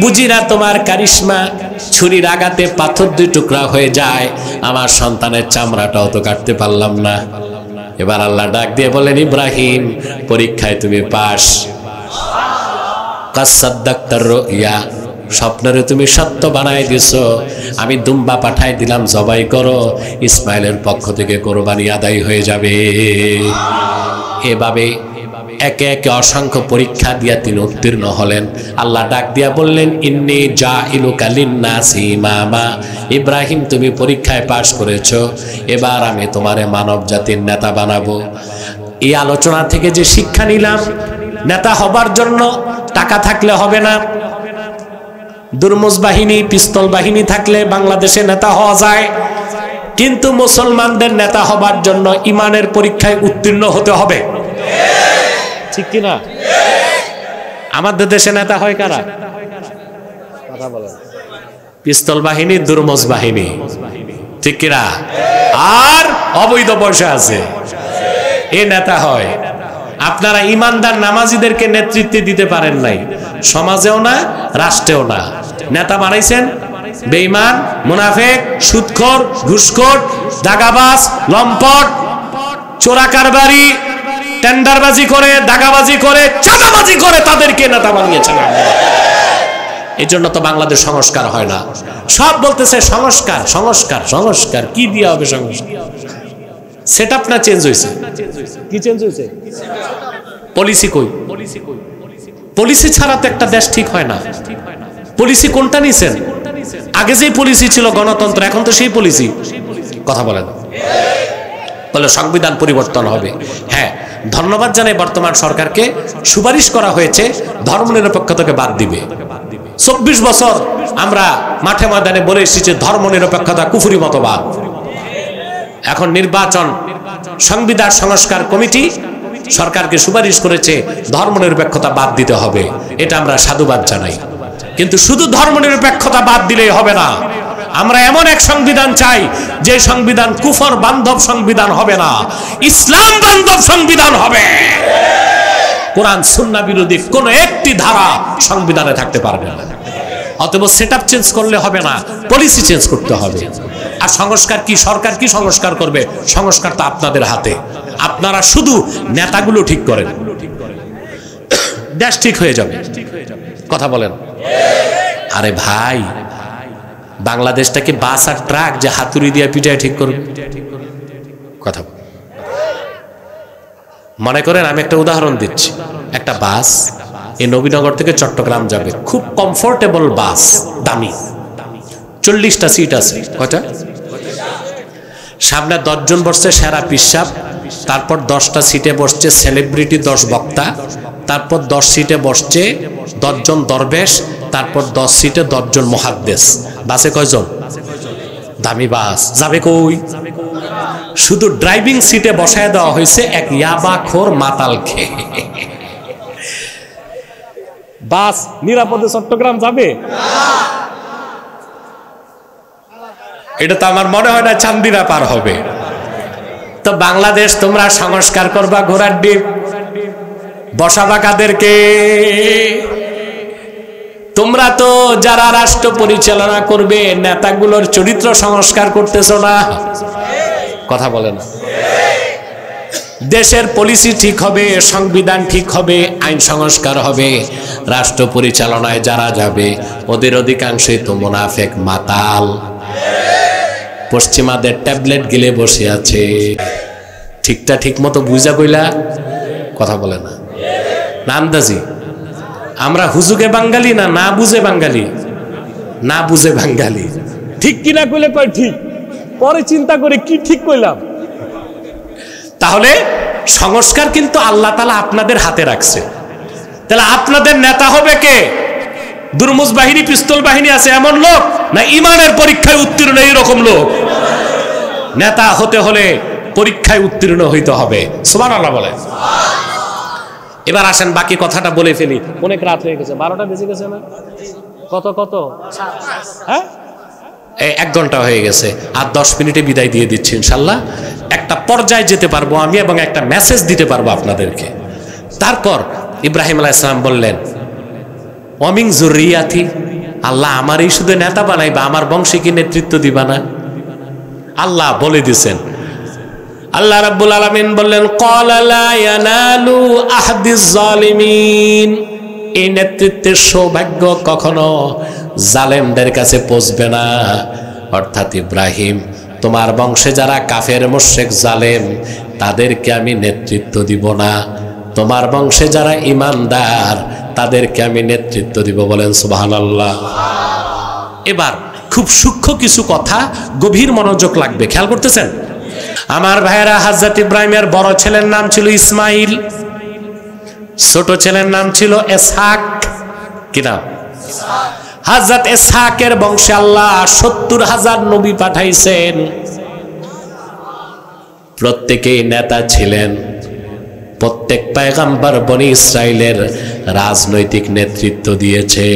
S1: বুঝি না তোমার কারিশমা, ছুরির আঘাতে পাথর 2 টুকরা হয়ে যায়, আমার সন্তানের চামড়াটাও তো কাটতে পারলাম না। এবার আল্লাহ ডাক দিয়ে বলেন, ইব্রাহিম, পরীক্ষায় তুমি পাস। কাসাদ্দাক্তার রুইয়া, স্বপ্নরে তুমি সত্য বানাই দিছো, আমি দুম্বা পাঠাই দিলাম, জবাই করো, ইসমাইলের পক্ষ থেকে কোরবানি আদায় হয়ে যাবে। এভাবে একে একে অসংখ্য পরীক্ষা দিয়া তিনি উত্তীর্ণ হলেন। আল্লাহ ডাক দিয়া বললেন, ইন্নী জাইলুকা লিন্নাসি ইমামা, ইব্রাহিম তুমি পরীক্ষায় পাশ করেছো, এবার আমি তোমারে মানব জাতির নেতা বানাবো। এই আলোচনা থেকে যে শিক্ষা নিলাম, নেতা হবার জন্য টাকা থাকলে হবে না। দুর্মুজ বাহিনী, পিস্তল বাহিনী থাকলে বাংলাদেশে নেতা হওয়া যায়, কিন্তু মুসলমানদের নেতা হবার জন্য ইমানের পরীক্ষায় উত্তীর্ণ হতে হবে, ঠিক কিনা? আমাদের দেশে নেতা হয় কারা? কথা বলেন। পিস্তল বাহিনী, দুর্মুজ বাহিনী, ঠিক কিনা? আর অবৈধ পয়সা আছে, এ নেতা হয়। আপনারা ইমানদার নামাজিদেরকে নেতৃত্ব দিতে পারেন নাই, সমাজেও না, রাষ্ট্রেও না। নেতা বানাইছেন বেঈমান, মুনাফিক, সুদখোর, ঘুষখোর, দাগাবাজ, লম্পট, চোরা কারবারি, টেন্ডারবাজি করে, দাগাবাজি করে, চাঁদাবাজি করে তাদেরকে নেতা বানিয়েছেন। এই জন্য তো বাংলাদেশ সংস্কার হয় না। সব বলতেছে সংস্কার সংস্কার সংস্কার, কি দিয়ে হবে সংস্কার? সেটআপ না চেঞ্জ হয়েছে? কি চেঞ্জ হয়েছে? পলিসি কই? পলিসি ছাড়া তো একটা দেশ ঠিক হয় না। পলিসি কোনটা নিছেন? আগে যেই পলিসি ছিল গণতন্ত্র, এখন তো সেই পলিসি। কথা বলেন। বলে সংবিধান পরিবর্তন হবে। হ্যাঁ, ধন্যবাদ জানাই বর্তমান সরকারকে, সুপারিশ করা হয়েছে ধর্মনিরপেক্ষতাকে বাদ দিবে। 24 বছর আমরা মাঠে ময়দানে বলে এসেছি ধর্মনিরপেক্ষতা কুফরি মতবাদ। এখন নির্বাচন সংবিধান সংস্কার কমিটি সরকারকে সুপারিশ করেছে ধর্মনিরপেক্ষতা বাদ দিতে হবে, এটা আমরা সাধুবাদ জানাই। কিন্তু শুধু ধর্মনিরপেক্ষতা বাদ দিলেই হবে না, আমরা এমন এক সংবিধান চাই যে সংবিধান কুফর বান্ধব সংবিধান হবে না, ইসলাম বান্ধব সংবিধান হবে। কোরআন সুন্নাহ বিরোধী কোন একটি ধারা সংবিধানে থাকতে পারবে না। অতএব সেটআপ চেঞ্জ করলে হবে না, পলিসি চেঞ্জ করতে হবে। আর সংস্কার কি? সরকার কি সংস্কার করবে? সংস্কার তো আপনাদের হাতে। আপনারা শুধু নেতাগুলো ঠিক করেন, দেশ ঠিক হয়ে যাবে। কথা বলেন। আরে ভাই, বাংলাদেশটাকে বাস আর ট্রাক যে হাতুড়ি দিয়ে পিটায় ঠিক করবে? কথা মনে করেন, আমি একটা উদাহরণ দিচ্ছি। একটা বাস এই নবীনগর থেকে চট্টগ্রাম যাবে, খুব কমফোর্টেবল বাস, দামি, 40টা সিট আছে। কয়টা? সামনে 10 জন বসছে সেরা পিসাব, তারপর 10টা সিটে বসছে সেলিব্রিটি 10 বক্তা, তারপর 10 সিটে বসছে 10 জন দরবেশ, তারপর 10 সিটে 10 জন মুহাদ্দিস। বাসে কয়জন? দামি বাস, যাবে কই? শুধু ড্রাইভিং সিটে বসায় দেওয়া হয়েছে এক ইয়াবাখোর মাতাল খেয়ে। বাস নিরাপদে চট্টগ্রাম যাবে? এটা তো আমার মনে হয় না চান্দিনা পার হবে। তো বাংলাদেশ তোমরা সংস্কার করবা ঘোড়ার ডিম, বসাবা কাদেরকে? তোমরা তো যারা রাষ্ট্র পরিচালনা করবে নেতাগুলোর চরিত্র সংস্কার করতেছো না। কথা বলে না। দেশের পলিসি ঠিক হবে, সংবিধান ঠিক হবে, আইন সংস্কার হবে, রাষ্ট্র পরিচালনায় যারা যাবে ওদের অধিকাংশই তো মুনাফিক মাতাল, পশ্চিমাদের ট্যাবলেট গিলে বসে আছে। ঠিকটা ঠিক মতো বুঝা কইলা? কথা বলে না। আন্দাজি আমরা হুজুগে বাঙালি না না বুঝে বাঙালি? না বুঝে বাঙালি। ঠিক কিনা কইলে কয় ঠিক, পরে চিন্তা করে কি ঠিক কইলাম। তাহলে সংস্কার কিন্তু আল্লাহ তাআলা আপনাদের হাতে রাখছে। তাহলে আপনাদের নেতা হবে কে? দুর্মুজ বাহিনী, পিস্তল বাহিনী আছে এমন লোক, না ইমানের পরীক্ষায় উত্তীর্ণ এইরকম লোক? নেতা হতে হলে পরীক্ষায় উত্তীর্ণ হইতে হবে। সুবহানাল্লাহ বলেন। এবার আসেন বাকি কথাটা বলে ফেলি, অনেক রাত হয়ে গেছে, 12টা বেজে গেছে না? কত কত? হ্যাঁ, 1 ঘন্টা হয়ে গেছে। আর 10 মিনিটে বিদায় দিয়ে দিচ্ছি ইনশাল্লাহ। একটা পর্যায়ে যেতে পারবো আমি এবং একটা মেসেজ দিতে পারবো আপনাদেরকে। তারপর ইব্রাহিম আলাইহিস সালাম বললেন, ওয়ামিন যুররিয়াতি, আল্লাহ আমারই শুধু নেতা বানাইবা, আমার বংশে কি নেতৃত্ব দিবা না? আল্লাহ বলে দিয়েছেন। আল্লাহ রাব্বুল আলামিন বললেন, ক্বালা লা ইয়ানালু আহদিজ জালিমিন, এই নেতৃত্বের সৌভাগ্য কখনো জালেমদের কাছে পৌঁছবে না। অর্থাৎ ইব্রাহিম, তোমার বংশে যারা কাফের মুশরিক জালেম তাদেরকে আমি নেতৃত্ব দিব না, তোমার বংশে যারা ঈমানদার তাদেরকে আমি নেতৃত্ব দিব। বলেন সুবহানাল্লাহ। এবার খুব সূক্ষ্ম কিছু কথা, গভীর মনোযোগ লাগবে, খেয়াল করতেছেন আমার ভাইয়েরা। হযরত ইব্রাহিমের বড় ছেলের নাম ছিল ইসমাইল, ছোট ছেলের নাম ছিল ইসহাক। কি নাম? হযরত ইসহাকের বংশে আল্লাহ ৭০,০০০ নবী পাঠাইছেন। প্রত্যেকেই নেতা ছিলেন। প্রত্যেক পয়গম্বর বনি ইসরাইলের রাজনৈতিক নেতৃত্ব দিয়েছে।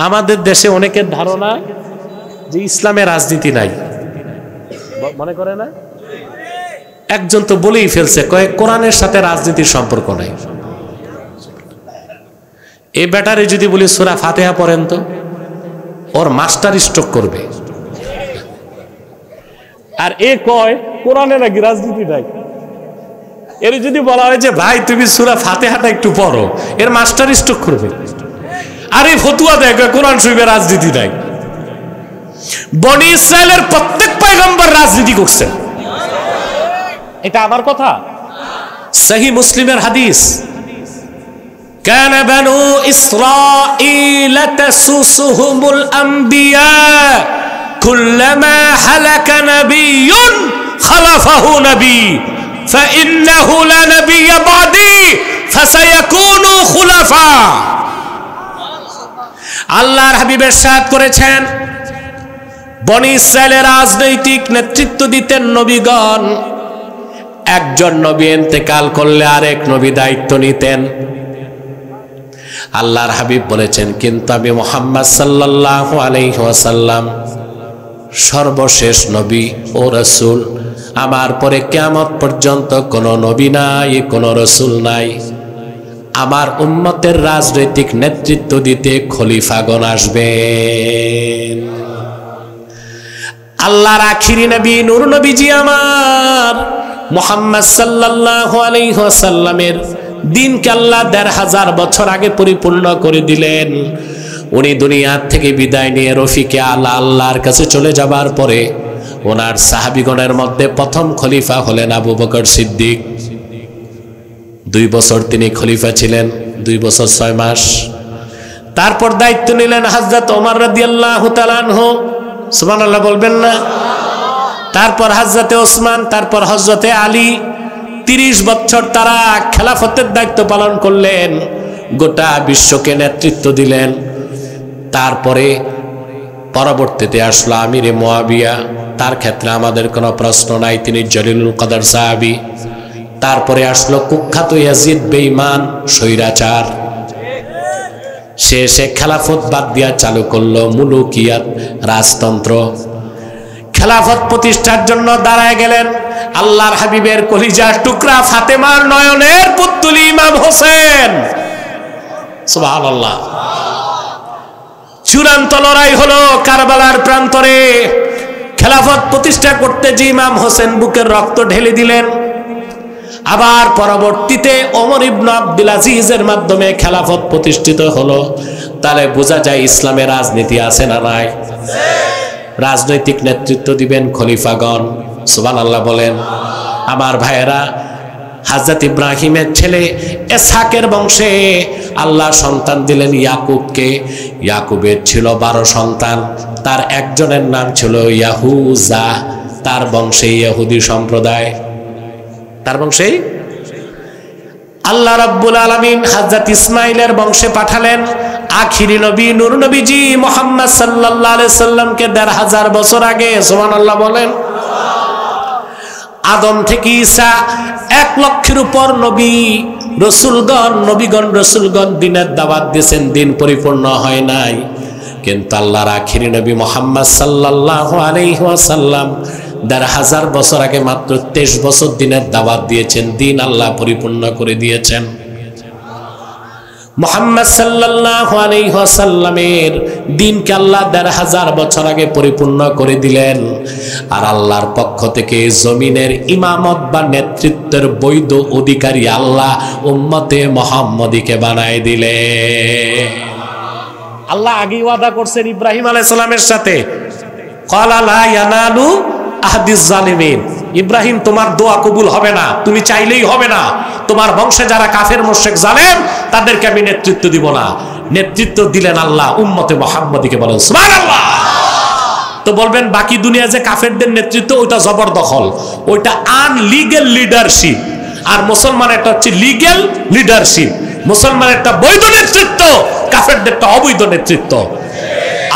S1: আমাদের দেশে অনেকের ধারণা যে ইসলামে রাজনীতি নাই, মনে করে না? একজন তো বলেই ফেলছে, কয়েক কোরআনের সাথে রাজনীতির সম্পর্ক নাই। এই ব্যাটারে যদি বলি সূরা ফাতিহা পড়েন তো ওর মাস্টার স্ট্রোক করবে। আর এ কয় কোরআনে নাকি রাজনীতি নাই। এর যদি বলা হয় যে ভাই তুমি সূরা ফাতিহাটা একটু পড়ো, এর মাস্টার স্ট্রোক করবে। আর এই ফতুয়া দেয় কোরআন শরীফে রাজনীতি নাই। বনি ইসরাইলের প্রত্যেক পয়গম্বর রাজনীতি করছে, এটা আমার কথা। সহিহ মুসলিমের হাদিস, كان بنو إسرائيل تسوسهم الأنبياء كلما هلك نبي خلفه نبي فإنه لا نبي بعدي فسيكونوا خلفاء। আল্লাহর হাবিব ইরশাদ করেছেন, বনি ইসরাইলের রাজনৈতিক নেতৃত্ব দিতেন নবীগণ। একজন নবী ইন্তেকাল করলে আরেক নবী দায়িত্ব নিতেন। আল্লাহর হাবিব বলেছেন, কিন্তু আমি মুহাম্মদ সাল্লাল্লাহু আলাইহি ওয়াসাল্লাম সর্বশেষ নবী ও রাসূল। আমার পরে কিয়ামত পর্যন্ত কোনো নবী নাই, কোনো রাসূল নাই। আমার উম্মতের রাজনৈতিক নেতৃত্ব দিতে খলিফাগণ আসবেন। আল্লাহর আখিরি নবী নূর নবীজি আমার মুহাম্মদ সাল্লাল্লাহু আলাইহি ওয়াসাল্লামের দিনকে আল্লাহ ১৫০০ বছর আগে পরিপূর্ণ করে দিলেন। উনি দুনিয়া থেকে বিদায় নিয়ে রফিকে আলা আল্লাহর কাছে চলে যাবার পরে ওনার সাহাবীগণের মধ্যে প্রথম খলিফা হলেন আবু বকর সিদ্দিক। ২ বছর তিনি খলিফা ছিলেন, ২ বছর ৬ মাস। তারপর দায়িত্ব নিলেন হযরত ওমর রাদিয়াল্লাহু তাআলা আনহু। সুবহানাল্লাহ বলবেন না? তারপর হযরতে ওসমান, তারপর হযরতে আলী। ৩০ বছর তারা খেলাফতের দায়িত্ব পালন করলেন, গোটা বিশ্বকে নেতৃত্ব দিলেন। তারপরে পরবর্তীতে আসলো আমিরে মুয়াবিয়া, তার ক্ষেত্রে আমাদের কোনো প্রশ্ন নাই, তিনি জলিলুল কদর সাহাবী। তারপরে আসলো কুখ্যাত ইয়াজিদ বেঈমান স্বৈরাচার, সে খেলাফত বাদ দিয়া চালু করলো মুলুকিয়াত রাজতন্ত্র। খেলাফত প্রতিষ্ঠার জন্য দাঁড়ায় গেলেন আল্লাহর হাবিবের কলিজার টুকরা ফাতেমার নয়নের পুত্তুলি ইমাম হোসেন। সুবহানাল্লাহ। চূড়ান্ত লড়াই হলো কারবালার প্রান্তরে। খেলাফত প্রতিষ্ঠা করতে যে ইমাম হোসেন বুকের রক্ত ঢেলে দিলেন, আবার পরবর্তীতে ওমর ইবনে আব্দুল আজিজের মাধ্যমে খেলাফত প্রতিষ্ঠিত হলো। তাহলে বোঝা যায় ইসলামে রাজনীতি আছে না নাই? রাজনৈতিক নেতৃত্ব দিবেন খলিফাগণ। সুবহানাল্লাহ বলেন। আমার ভাইয়েরা, হযরত ইব্রাহিমের ছেলে ইসহাকের বংশে আল্লাহ সন্তান দিলেন ইয়াকুবকে। ইয়াকুবের ছিল ১২ সন্তান, তার একজনের নাম ছিল ইয়াহুজা। তার বংশে ইহুদি সম্প্রদায়, তার বংশে আল্লাহ রাব্বুল আলামিন হযরত ইসমাইলের বংশে পাঠালেন আখিরি নবী নূর নবীজি মুহাম্মদ সাল্লাল্লাহু আলাইহি সাল্লামকে ১৫০০ বছর আগে। সুবহানাল্লাহ বলেন। আদম থেকে ঈসা ১ লক্ষের উপর নবী রসুলগণ, নবীগণ রসুলগণ দিনের দাওয়াত দিয়েছেন, দিন পরিপূর্ণ হয় নাই। কিন্তু আল্লাহর আখিরি নবী মুহাম্মদ সাল্লাল্লাহু আলাইহি ওয়াসাল্লাম ১৫০০ বছর আগে মাত্র ২৩ বছর দিনের দাওয়াত দিয়েছেন, দিন আল্লাহ পরিপূর্ণ করে দিয়েছেন। মুহাম্মদ সাল্লাল্লাহু আলাইহি ওয়াসাল্লামের দিনকে আল্লাহ ১৫০০ বছর আগে পরিপূর্ণ করে দিলেন। আর আল্লাহর পক্ষ থেকে জমিনের ইমামত বা নেতৃত্বের বৈধ অধিকারী আল্লাহ উম্মতে মুহাম্মদীকে বানায় দিলেন। আল্লাহ আগেই ওয়াদা করছেন ইব্রাহিম আলাইহিস সালামের সাথে, ক্বালা লা ইয়ানালু আহদিজ জালিমিন, ইব্রাহিম তোমার দোয়া কবুল হবে না, তুমি চাইলেই হবে না, তোমার বংশে যারা কাফের মুশরিক জালেম তাদেরকে আমি নেতৃত্ব দিব না। নেতৃত্ব দিলেন আল্লাহ উম্মতে মুহাম্মাদীকে, বলেন সুবহানাল্লাহ। তো বলবেন বাকি দুনিয়া যে কাফেরদের নেতৃত্ব ওইটা জবরদখল, ওইটা আনলিগ্যাল লিডারশিপ, আর মুসলমানেরটা হচ্ছে লিগ্যাল লিডারশিপ। মুসলমানেরটা বৈধ নেতৃত্ব, কাফেরদেরটা অবৈধ নেতৃত্ব।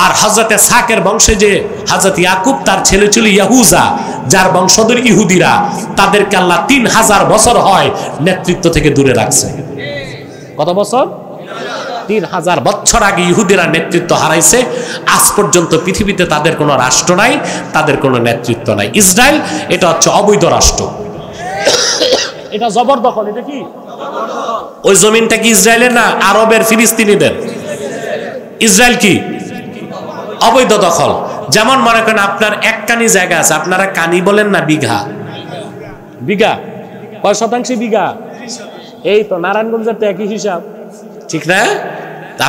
S1: আর হযরতে ইসহাকের বংশে যে হযরত ইয়াকুব তার ছেলে ছিল ইয়াহুযা, যার বংশধর ইহুদিরা, তাদেরকে আল্লাহ 3000 বছর হয় নেতৃত্ব থেকে দূরে রাখছে। কত বছর? 3000 বছর আগে ইহুদিরা নেতৃত্ব হারাইছে। আজ পর্যন্ত পৃথিবীতে তাদের কোনো রাষ্ট্র নাই, তাদের কোনো নেতৃত্ব নাই। ইসরায়েল এটা হচ্ছে অবৈধ রাষ্ট্র, এটা জবরদখল। এটা কি? ওই জমিনটা কি ইসরায়েলের না আরবের, ফিলিস্তিনিদের? ইসরায়েল কি? অবৈধ দখল। যেমন মনে করেন আপনার এক কানি জায়গা আছে, আপনারা কানি বলেন না বিঘা? বিঘা কয় শতাংশে বিঘা? এই তো নারায়ণগঞ্জের তো একই হিসাব, ঠিক না?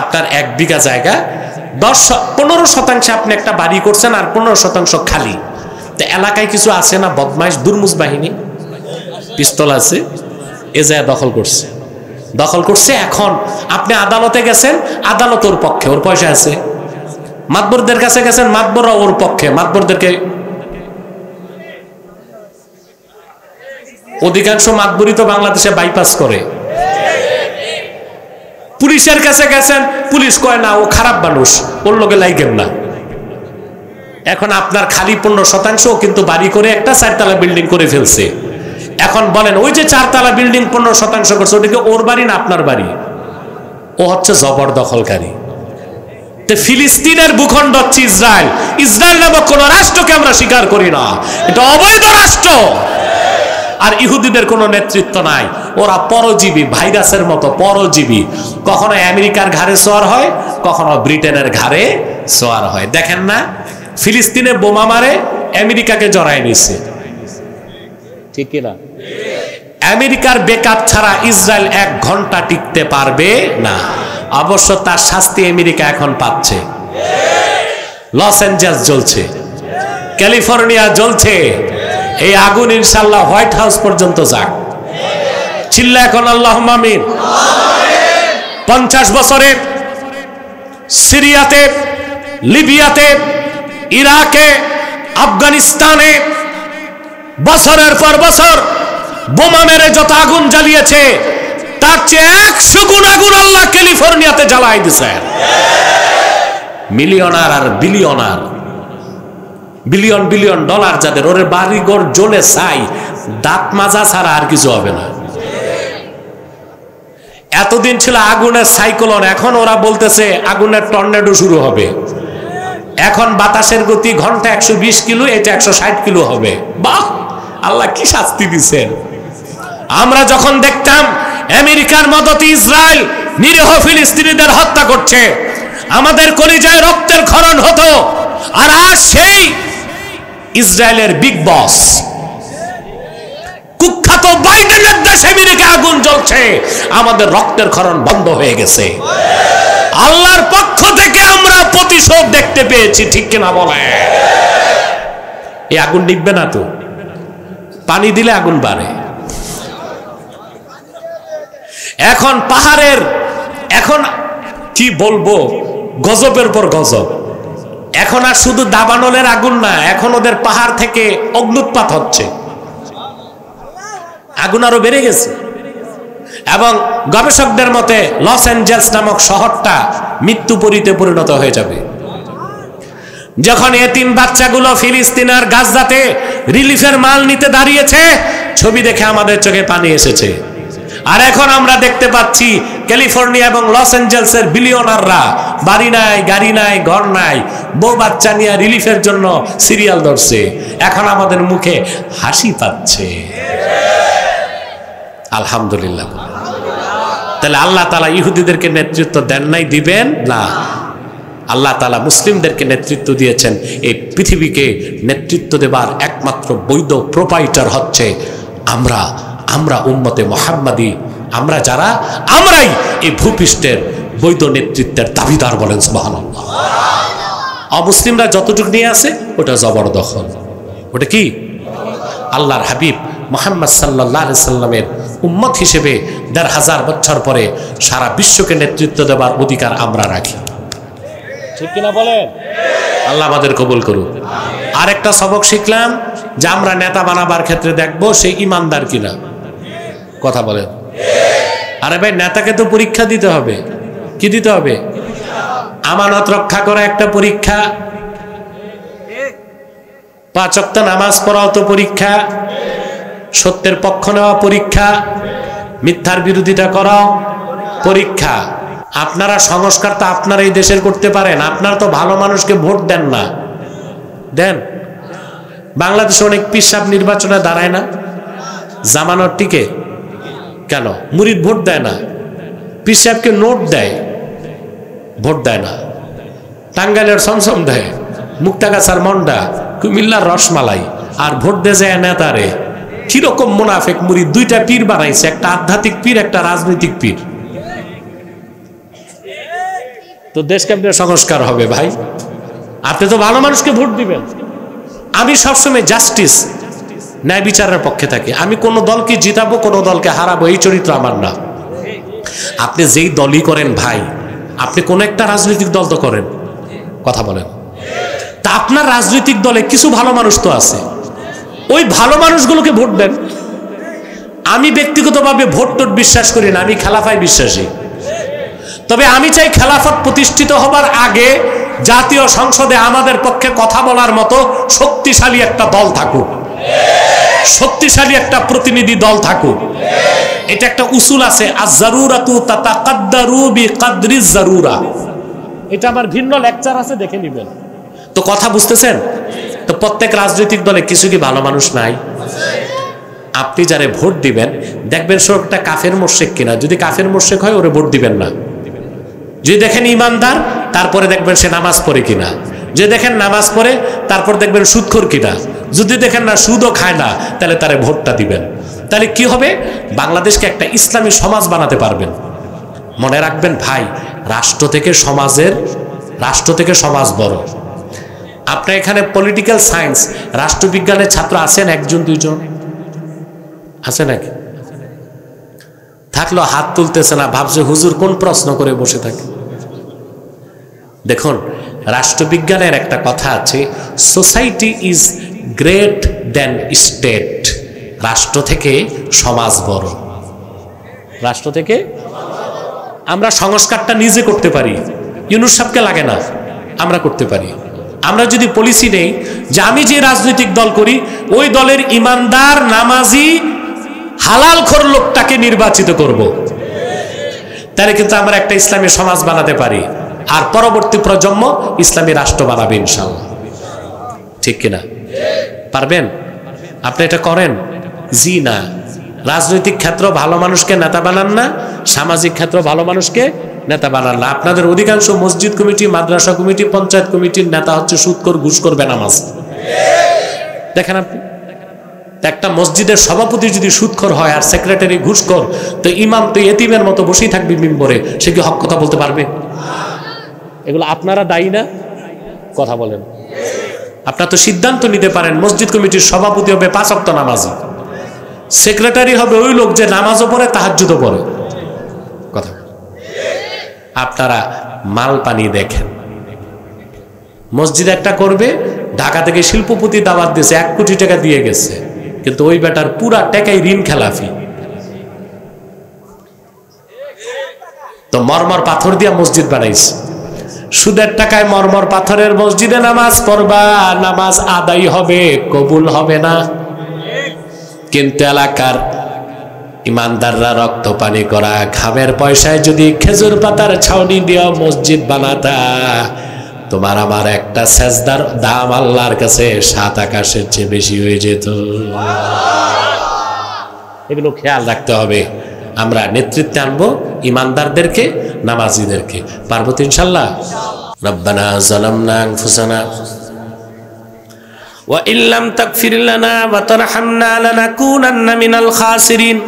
S1: আপনার 1 বিঘা জায়গা 15 শতাংশে আপনি একটা বাড়ি করছেন, আর 15 শতাংশ খালি। তো এলাকায় কিছু আছে না বদমাইশ দুর্মুজ বাহিনী, পিস্তল আছে, এ জায়গা দখল করছে, দখল করছে। এখন আপনি আদালতে গেছেন, আদালত ওর পক্ষে, ওর পয়সা আছে। মাতবরদের কাছে গেছেন, মাতবররা ওর পক্ষে, মাতবরদেরকে। অধিকাংশ মাতবরই তো বাংলাদেশে বাইপাস করে। পুলিশের কাছে গেছেন, পুলিশ কয় না ও খারাপ মানুষ, ওর লোকে লাইগেন না। এখন আপনার খালি 15 শতাংশ কিন্তু বাড়ি করে একটা 4 তলা বিল্ডিং করে ফেলছে। এখন বলেন ওই যে 4 তলা বিল্ডিং 15 শতাংশ করছে, ওটাকে ওর বাড়ি না আপনার বাড়ি? ও হচ্ছে জবরদখলকারী। ফিলিস্তিনের ভূখণ্ড হচ্ছে ইসরায়েল। ইসরায়েল নামক কোন রাষ্ট্রকে আমরা স্বীকার করি না, এটা অবৈধ রাষ্ট্র। আর ইহুদিদের কোনো নেতৃত্ব নাই, ওরা পরজীবী, ভাইরাসের মতো পরজীবী। কখনো আমেরিকার ঘাড়ে সোয়ার হয়, কখনো ব্রিটেনের ঘাড়ে সোয়ার হয়। দেখেন না ফিলিস্তিনে বোমা মারে, আমেরিকাকে জড়ায় নিছে, ঠিক কিনা? আমেরিকার বেকআপ ছাড়া ইসরায়েল 1 ঘন্টা টিকতে পারবে না। অবশ্য তার শাস্তি আমেরিকা এখন পাচ্ছে। লস অ্যাঞ্জেলস জ্বলছে, ক্যালিফোর্নিয়া জ্বলছে। এই আগুন ইনশাআল্লাহ হোয়াইট হাউস পর্যন্ত যাক। চিল্লা এখন আল্লাহুম্মা আমিন। 50 বছরে সিরিয়াতে, লিবিয়াতে, ইরাকে, আফগানিস্তানে বছরের পর বছর বোমা মেরে যত আগুন জ্বালিয়েছে, তার চেয়ে 100 গুণ আগুন আল্লাহ ক্যালিফোর্নিয়াতে জ্বালাই দিয়েছে। মিলিয়নার আর বিলিয়নার, বিলিয়ন বিলিয়ন ডলার যাদের, ওরে বাড়িঘর জ্বলে ছাই, দাঁত মাজা ছাড়া আর কিছু হবে না। এতদিন ছিল আগুনের সাইক্লোন, এখন ওরা বলতেছে আগুনের টর্নেডো শুরু হবে। এখন বাতাসের গতি ঘন্টা 120 কিলো, এটা 160 কিলো হবে। বাহ, আল্লাহ কি শাস্তি দিচ্ছেন। আমরা যখন দেখতাম আমেরিকার মদতে ইসরায়েল নিরীহ ফিলিস্তিনিদের হত্যা করছে, আমাদের কলিজায় রক্তের ক্ষরণ হতো। আর আজ সেই ইসরায়েলের বিগ বস কুখ্যাত বাইডেনের দেশে আমেরিকা আগুন জ্বলছে, আমাদের রক্তের ক্ষরণ বন্ধ হয়ে গেছে। আল্লাহর পক্ষ থেকে আমরা প্রতিশোধ দেখতে পেয়েছি, ঠিক কিনা বলে? এই আগুন নিভবে না তো, পানি দিলে আগুন বাড়ে। এখন পাহাড়ের, এখন কি বলবো, গজবের পর গজব। এখন আর শুধু দাবানলের আগুন না, এখন ওদের পাহাড় থেকে অগ্নুৎপাত হচ্ছে, আগুন আরো বেড়ে গেছে। এবং গবেষকদের মতে লস অ্যাঞ্জেলস নামক শহরটা মৃত্যুপুরীতে পরিণত হয়ে যাবে। যখন এতিম বাচ্চাগুলো ফিলিস্তিনের গাজাতে রিলিফের মাল নিতে দাঁড়িয়েছে, ছবি দেখে আমাদের চোখে পানি এসেছে। আর এখন আমরা দেখতে পাচ্ছি ক্যালিফোর্নিয়া এবং লস অ্যাঞ্জেলসের বিলিয়নাররা বাড়ি নাই, গাড়ি নাই, ঘর নাই, বউ বাচ্চা নিয়ে রিলিফের জন্য সিরিয়াল ধরছে। এখন আমাদের মুখে হাসি পাচ্ছে। আলহামদুলিল্লাহ। তাহলে আল্লাহ তাআলা ইহুদিদেরকে নেতৃত্ব দেন নাই, দিবেন না। আল্লাহ তাআলা মুসলিমদেরকে নেতৃত্ব দিয়েছেন। এই পৃথিবীকে নেতৃত্ব দেবার একমাত্র বৈধ প্রোপাইটার হচ্ছে আমরা উম্মতে মুহাম্মাদি। আমরা যারা, আমরাই এই ভূপৃষ্ঠের বৈধ নেতৃত্বের দাবিদার। বলেন সুবহানাল্লাহ। অমুসলিমরা যতটুকু নিয়ে আছে ওটা জবরদখল। ওটা কি? আল্লাহর হাবিব মুহাম্মদ সাল্লাল্লাহু আলাইহি সাল্লামের উম্মত হিসেবে ১৫০০ বছর পরে সারা বিশ্বকে নেতৃত্ব দেওয়ার অধিকার আমরা রাখি। ঠিক কিনা বলেন? আল্লাহ আমাদের কবুল করুন। আরেকটা সবক শিখলাম যে আমরা নেতা বানাবার ক্ষেত্রে দেখবো সে ইমানদার কিনা। কথা বলেন। আরে ভাই, নেতাকে তো পরীক্ষা দিতে হবে। কি দিতে হবে? আমানত রক্ষা করা একটা পরীক্ষা, ৫ ওয়াক্ত নামাজ পড়াও তো পরীক্ষা, সত্যের পক্ষ নেওয়া পরীক্ষা, মিথ্যার বিরোধিতা করাও পরীক্ষা। আপনারা সংস্কার তো আপনারা এই দেশের করতে পারেন, আপনারা তো ভালো মানুষকে ভোট দেন না। দেন? বাংলাদেশে অনেক পীর সাহেব নির্বাচনে দাঁড়ায় না, জামানত টিকে কেন? মুরিদ ভোট দেয় না, পীর সাহেবকে নোট দেয়, ভোট দেয় না। টাঙ্গাইলের সমসম দেয়, মুক্তাগাছার মন্ডা, কুমিল্লার রসমালাই, আর ভোট দিয়ে যায় নেতারে। কিরকম মুনাফেক মুরিদ! দুইটা পীর বানাইছে, একটা আধ্যাত্মিক পীর, একটা রাজনৈতিক পীর। তো দেশ কেমনে সংস্কার হবে ভাই? আপনি তো ভালো মানুষকে ভোট দিবেন। আমি সবসময় জাস্টিস, ন্যায় বিচারের পক্ষে থাকি। আমি কোন দলকে জিতাবো, কোন দলকে হারাবো, এই চরিত্র আমার না। আপনি যেই দলই করেন ভাই, আপনি কোন একটা রাজনৈতিক দল তো করেন। কথা বলেন। তা আপনার রাজনৈতিক দলে কিছু ভালো মানুষ তো আছে, ওই ভালো মানুষগুলোকে ভোট দেন। আমি ব্যক্তিগতভাবে ভোট টোট বিশ্বাস করি না, আমি খেলাফায় বিশ্বাসী। তবে আমি চাই খেলাফত প্রতিষ্ঠিত হবার আগে জাতীয় সংসদে আমাদের পক্ষে কথা বলার মতো শক্তিশালী একটা দল থাকুক, শক্তিশালী একটা প্রতিনিধি দল থাকুক। এটা একটা উসুল আছে, আজ-জারুরাতু তাতাকাদ্দারু বিকাদরিজ জারুরা। এটা আমার ভিন্ন লেকচার আছে, দেখে নেবেন। তো কথা বুঝতেছেন? তো প্রত্যেক রাজনৈতিক দলে কিছু কি ভালো মানুষ নাই? আপনি যারে ভোট দিবেন দেখবেন সে একটা কাফের মুশরিক কিনা। যদি কাফের মুশরিক হয় ওরে ভোট দিবেন না। যদি দেখেন ইমানদার, তারপরে দেখবেন সে নামাজ পড়ে কিনা। যদি দেখেন নামাজ পড়ে, তারপর দেখবেন সুদখোর কিনা। যদি দেখেন না সুদও খায় না, তাহলে তারে ভোটটা দিবেন। তাহলে কি হবে? বাংলাদেশকে একটা ইসলামী সমাজ বানাতে পারবেন। মনে রাখবেন ভাই, রাষ্ট্র থেকে সমাজ বড়। আপনার এখানে পলিটিক্যাল সায়েন্স, রাষ্ট্রবিজ্ঞানের ছাত্র আছেন একজন দুইজন? আছে নাকি? থাকলেও হাত তুলতেছে না, ভাবছে হুজুর কোন প্রশ্ন করে বসে থাকে। দেখুন, রাষ্ট্রবিজ্ঞানের একটা কথা আছে, society is great then state. রাষ্ট্র থেকে সমাজ বড়। রাষ্ট্র থেকে আমরা সংস্কারটা নিজে করতে পারি, ইউনূস সাহেবকে লাগে না, আমরা করতে পারি। আমরা যদি পলিসি নেই যে আমি যে রাজনৈতিক দল করি ওই দলের ইমানদার, নামাজি, হালালখোর লোকটাকে নির্বাচিত করব, তাহলে কিন্তু আমরা একটা ইসলামী সমাজ বানাতে পারি। আর পরবর্তী প্রজন্ম ইসলামী রাষ্ট্র বানাবে ইনশাআল্লাহ। ঠিক কিনা? পারবেন? আপনি এটা করেন? জি না। রাজনৈতিক ক্ষেত্র ভালো মানুষকে নেতা বানান না, সামাজিক ক্ষেত্র ভালো মানুষকে নেতা বানান না। আপনাদের অধিকাংশ মসজিদ কমিটি, মাদ্রাসা কমিটি, পঞ্চায়েত কমিটির নেতা হচ্ছে সুদখোর, ঘুষখোর, বেনামাজ। দেখেন আপনি, একটা মসজিদের সভাপতি যদি সুদখোর হয় আর সেক্রেটারি ঘুষখোর, তো ইমাম তো এতিমের মতো বসেই থাকবে মিম্বরে, সে কি হক কথা বলতে পারবে? এগুলো আপনারা দায়ী না? কথা বলেন। আপনারা তো সিদ্ধান্ত নিতে পারেন মসজিদ কমিটির সভাপতি হবে ৫ ওয়াক্ত নামাজি, সেক্রেটারি হবে ওই লোক যে নামাজও পড়ে, তাহাজ্জুদও পড়ে। কথা আপনারা মাল পানি দেখেন। মসজিদ একটা করবে, ঢাকা থেকে শিল্পপতি দাওয়াত দিয়েছে, ১ কোটি টাকা দিয়ে গেছে, কিন্তু ওই বেটার পুরা টাকাই ঋণ খেলাফি। তো মরমর পাথর দিয়া মসজিদ বানাইছে, সুদের টাকায় মরমর পাথরের মসজিদে নামাজ পড়বা, নামাজ আদায় হবে, কবুল হবে না। কিন্তু এলাকার ইমানদাররা রক্ত পানি করা ঘামের পয়সায় যদি খেজুর পাতার ছাউনি দিয়া মসজিদ বানাতা, তোমার আমার একটা সেজদার দাম আল্লাহর কাছে ৭ আকাশের চেয়ে বেশি হয়ে যেত। এগুলো খেয়াল রাখতে হবে। আমরা নেতৃত্বে আনবো ইমানদারদেরকে, নামাজিদেরকে। পারবো তো ইনশাআল্লাহ? রব্বানা যালামনা আনফুসানা ওয়া ইল্লাম তাগফির লানা ওয়া তারহামনা লানাকুনান্না মিনাল খাসিরিন।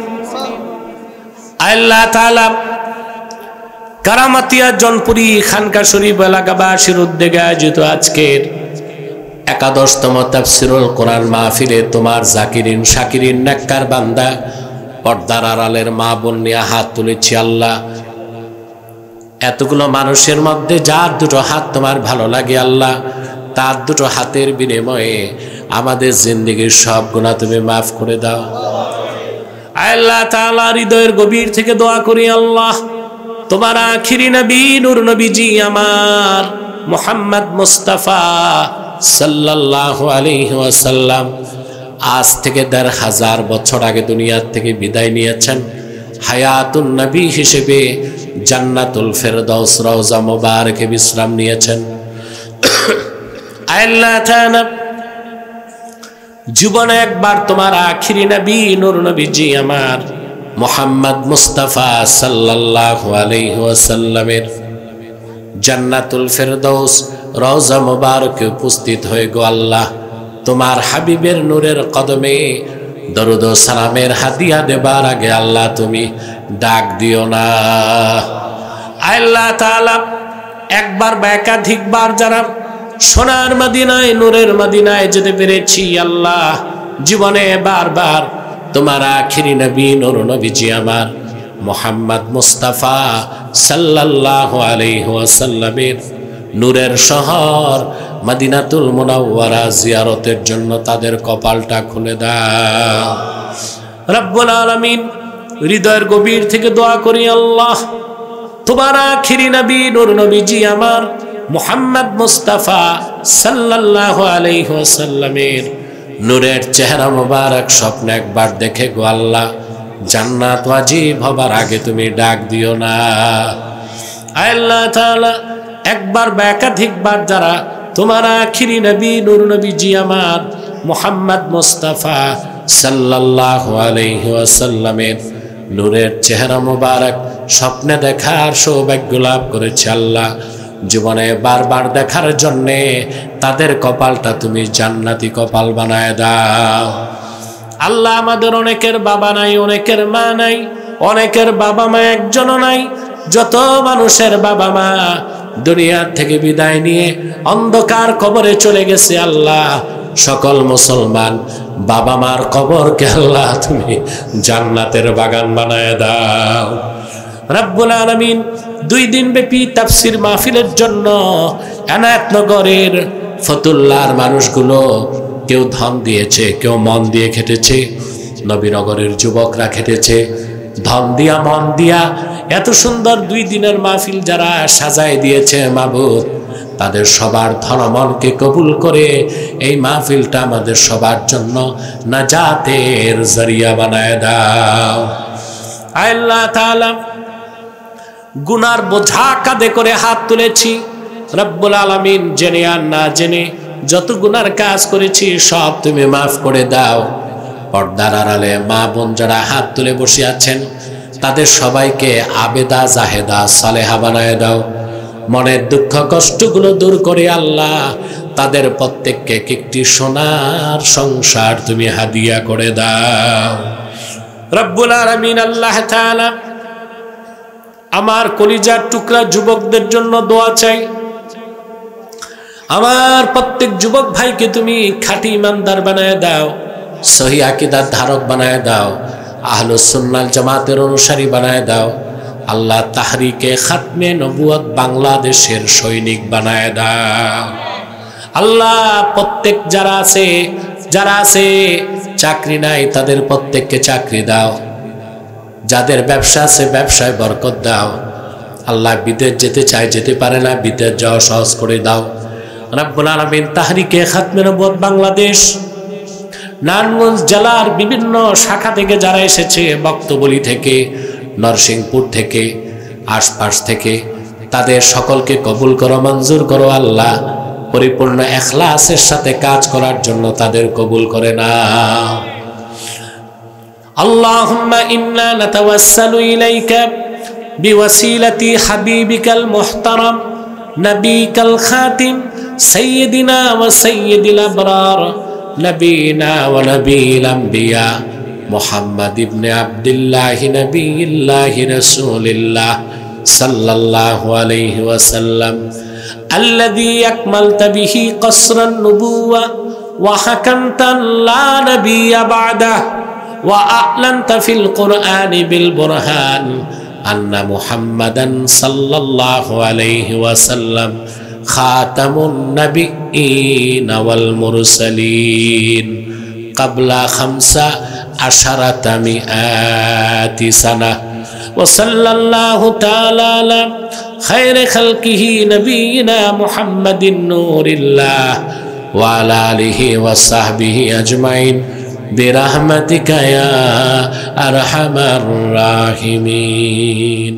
S1: আল্লাহ তাআলা কারামাতিয়া জনপুরি খানকা শরীফ এলাকাবাসীর উদ্যোগে আয়োজিত আজকের 11তম তাফসীরুল কোরআন মাহফিলে তোমার জাকিরিন শাকিরিন নেককার বান্দা পর্দার আড়ালের মা বোন নিয়ে হাত তুলেছি। আল্লাহ, এতগুলো মানুষের মধ্যে যার দুটো হাত তোমার ভালো লাগে আল্লাহ, তার দুটো হাতের বিনিময়ে আমাদের জিন্দেগির সব গুনাহ তুমি মাফ করে দাও। আল্লাহ তাআলা হৃদয়ের গভীর থেকে দোয়া করি আল্লাহ, তোমার আখিরি নবী নূর নবীজি আমার মুহাম্মদ মুস্তাফা সাল্লাল্লাহু আলাইহি ওয়াসাল্লাম আজ থেকে ১৫০০ বছর আগে দুনিয়ার থেকে বিদায় নিয়েছেন। হায়াতুন নবী হিসেবে জান্নাতুল ফেরদাউস রওজা মুবারকে বিশ্রাম নিয়েছেন। আল্লাহ তাআলা জীবনে একবার তোমার আখিরি নবী নূর নবীজি আমার মুহাম্মদ মুস্তাফা সাল্লাল্লাহু আলাইহি ওয়াসাল্লামের জান্নাতুল ফেরদাউস রওজা মুবারকে উপস্থিত হয়ে গো আল্লাহ, তোমার হাবিবের নূরের কদমে দরুদ ও সালামের হাদিয়া দেবার আগে আল্লাহ তুমি ডাক দিও না। আল্লাহ তাআলা একবার বা একাধিকবার যারা সোনার মদিনায় নূরের মদিনায় যেতে পেরেছি আল্লাহ, জীবনে বারবার তোমার আখিরি নবী নূর নবীজি আমার মুহাম্মদ মুস্তাফা সাল্লাল্লাহু আলাইহি ওয়াসাল্লামের নূরের শহর মদিনাতুল মুনাওয়ারা জিয়ারতের জন্য তাদের কপালটা খুলে দাও। রব্বুল আলামিন হৃদয়ের গভীর থেকে দোয়া করি আল্লাহ, তোমার আখিরি নবী নূর নবীজি আমার মুহাম্মদ মুস্তাফা সাল্লাল্লাহু আলাইহি ওয়াসাল্লামের নূরের চেহারা মোবারক স্বপ্নে একবার দেখে গো আল্লাহ, জান্নাত ওয়াজিব হবার আগে তুমি ডাক দিও না। আল্লাহ তাআলা একবার বা একাধিকবার যারা তোমার আখিরি নবী নূর নবীজি আমার মুহাম্মদ মুস্তাফা সাল্লাল্লাহু আলাইহি ওয়াসাল্লামের নূরের চেহারা মোবারক স্বপ্নে দেখার সৌভাগ্য লাভ করেছে আল্লাহ, জীবনে বারবার দেখার জন্যে তাদের কপালটা তুমি জান্নাতি কপাল বানায় দাও। আল্লাহ, আমাদের অনেকের বাবা নাই, অনেকের মা নাই, অনেকের বাবা মা একজনও নাই। যত মানুষের বাবা মা দুনিয়ার থেকে বিদায় নিয়ে অন্ধকার কবরে চলে গেছে আল্লাহ, সকল মুসলমান বাবা মার কবরকে আল্লাহ তুমি জান্নাতের বাগান বানায় দাও। রব্বুল আলামিন 2 দিন ব্যাপী তাফসীর মাহফিলের জন্য এনায়েতনগরের ফতুল্লার মানুষগুলো কেউ ধন দিয়েছে, কেউ মন দিয়ে খেটেছে। নবীনগরের যুবকরা খেটেছে ধন দিয়া মন দিয়া। এত সুন্দর 2 দিনের মাহফিল যারা সাজায় দিয়েছে মাবুদ, তাদের সবার ধন মনকে কবুল করে এই মাহফিলটা আমাদের সবার জন্য নাজাতের জরিয়া বানায় দাও। আল্লাহ তাআলা গুনার বোঝা কাঁধে করে হাত তুলেছি রব্বুল আলামিন, জেনে আর না জেনে যত গুনার কাজ করেছি সব তুমি মাফ করে দাও। পর্দার আড়ালে মা বোন যারা হাত তুলে বসে আছেন তাদের সবাইকে আবেদা জাহেদা সালেহা বানায় দাও। মনের দুঃখ কষ্টগুলো দূর করে আল্লাহ তাদের প্রত্যেককে একটি সোনার সংসার তুমি হাদিয়া করে দাও। রব্বুল আলামিন আল্লাহ তাআলা আমার কলিজার টুকরা যুবকদের জন্য দোয়া চাই। আমার প্রত্যেক যুবক ভাইকে তুমি খাঁটি ইমানদার বানায় দাও, সহি আকীদার ধারক বানায় দাও, আহলুস সুন্নাহ জামাতের অনুসারী বানায় দাও। আল্লাহ তাহরিকে খাতমে নবুয়ত বাংলাদেশের সৈনিক বানায় দাও। আল্লাহ প্রত্যেক যারা আছে চাকরি নাই তাদের প্রত্যেককে চাকরি দাও। যাদের ব্যবসা আছে ব্যবসায় বরকত দাও। আল্লাহ বিদেশ যেতে চায় যেতে পারে না, বিদেশ যাওয়া সহজ করে দাও। রব্বুল আলামিন তাহরিকে খাতমে নবুয়ত বাংলাদেশ নারায়ণগঞ্জ জেলার বিভিন্ন শাখা থেকে যারা এসেছে, বক্তবলী থেকে, নরসিংপুর থেকে, আশপাশ থেকে, তাদের সকলকে কবুল করো, মঞ্জুর করো। আল্লাহ পরিপূর্ণ ইখলাসের সাথে কাজ করার জন্য তাদের কবুল করে নাও। আল্লাহুম্মা ইন্না নাতাওয়াসসালু ইলাইকা বিওয়াসিলাতি হাবিবিকাল মুহতারাম নবিকাল খাতিম সাইয়্যিদিনা ওয়া সাইয়্যিদিল আবরার নবীনা ওয়া নবীল আম্বিয়া মুহাম্মদ ইবনে আব্দুল্লাহ নবিয়্যিল্লাহি রাসূলিল্লাহ সাল্লাল্লাহু আলাইহি ওয়াসাল্লাম আল্লাযী আকমালতা বিহি কসরান নুবুওয়া ওয়া হাকামতা লা নাবিয়্যা বা'দা ওয়া আ'লানতা ফিল কুরআনি বিল বুরহান আন্না মুহাম্মাদান সাল্লাল্লাহু আলাইহি ওয়াসাল্লাম খাতামুন নাবিয়্যিনা ওয়াল মুরসালিন ক্বাবলা 15 মিআতি সানাহ ওয়া সাল্লাল্লাহু তাআলা আলা খায়রি খালকিহি নবিয়িনা মুহাম্মাদিন নূরিল্লাহ ওয়া আলা আলিহি ওয়া সাহবিহি আজমাইন বিরহমাতিকা ইয়া আরহামার রাহিমিন।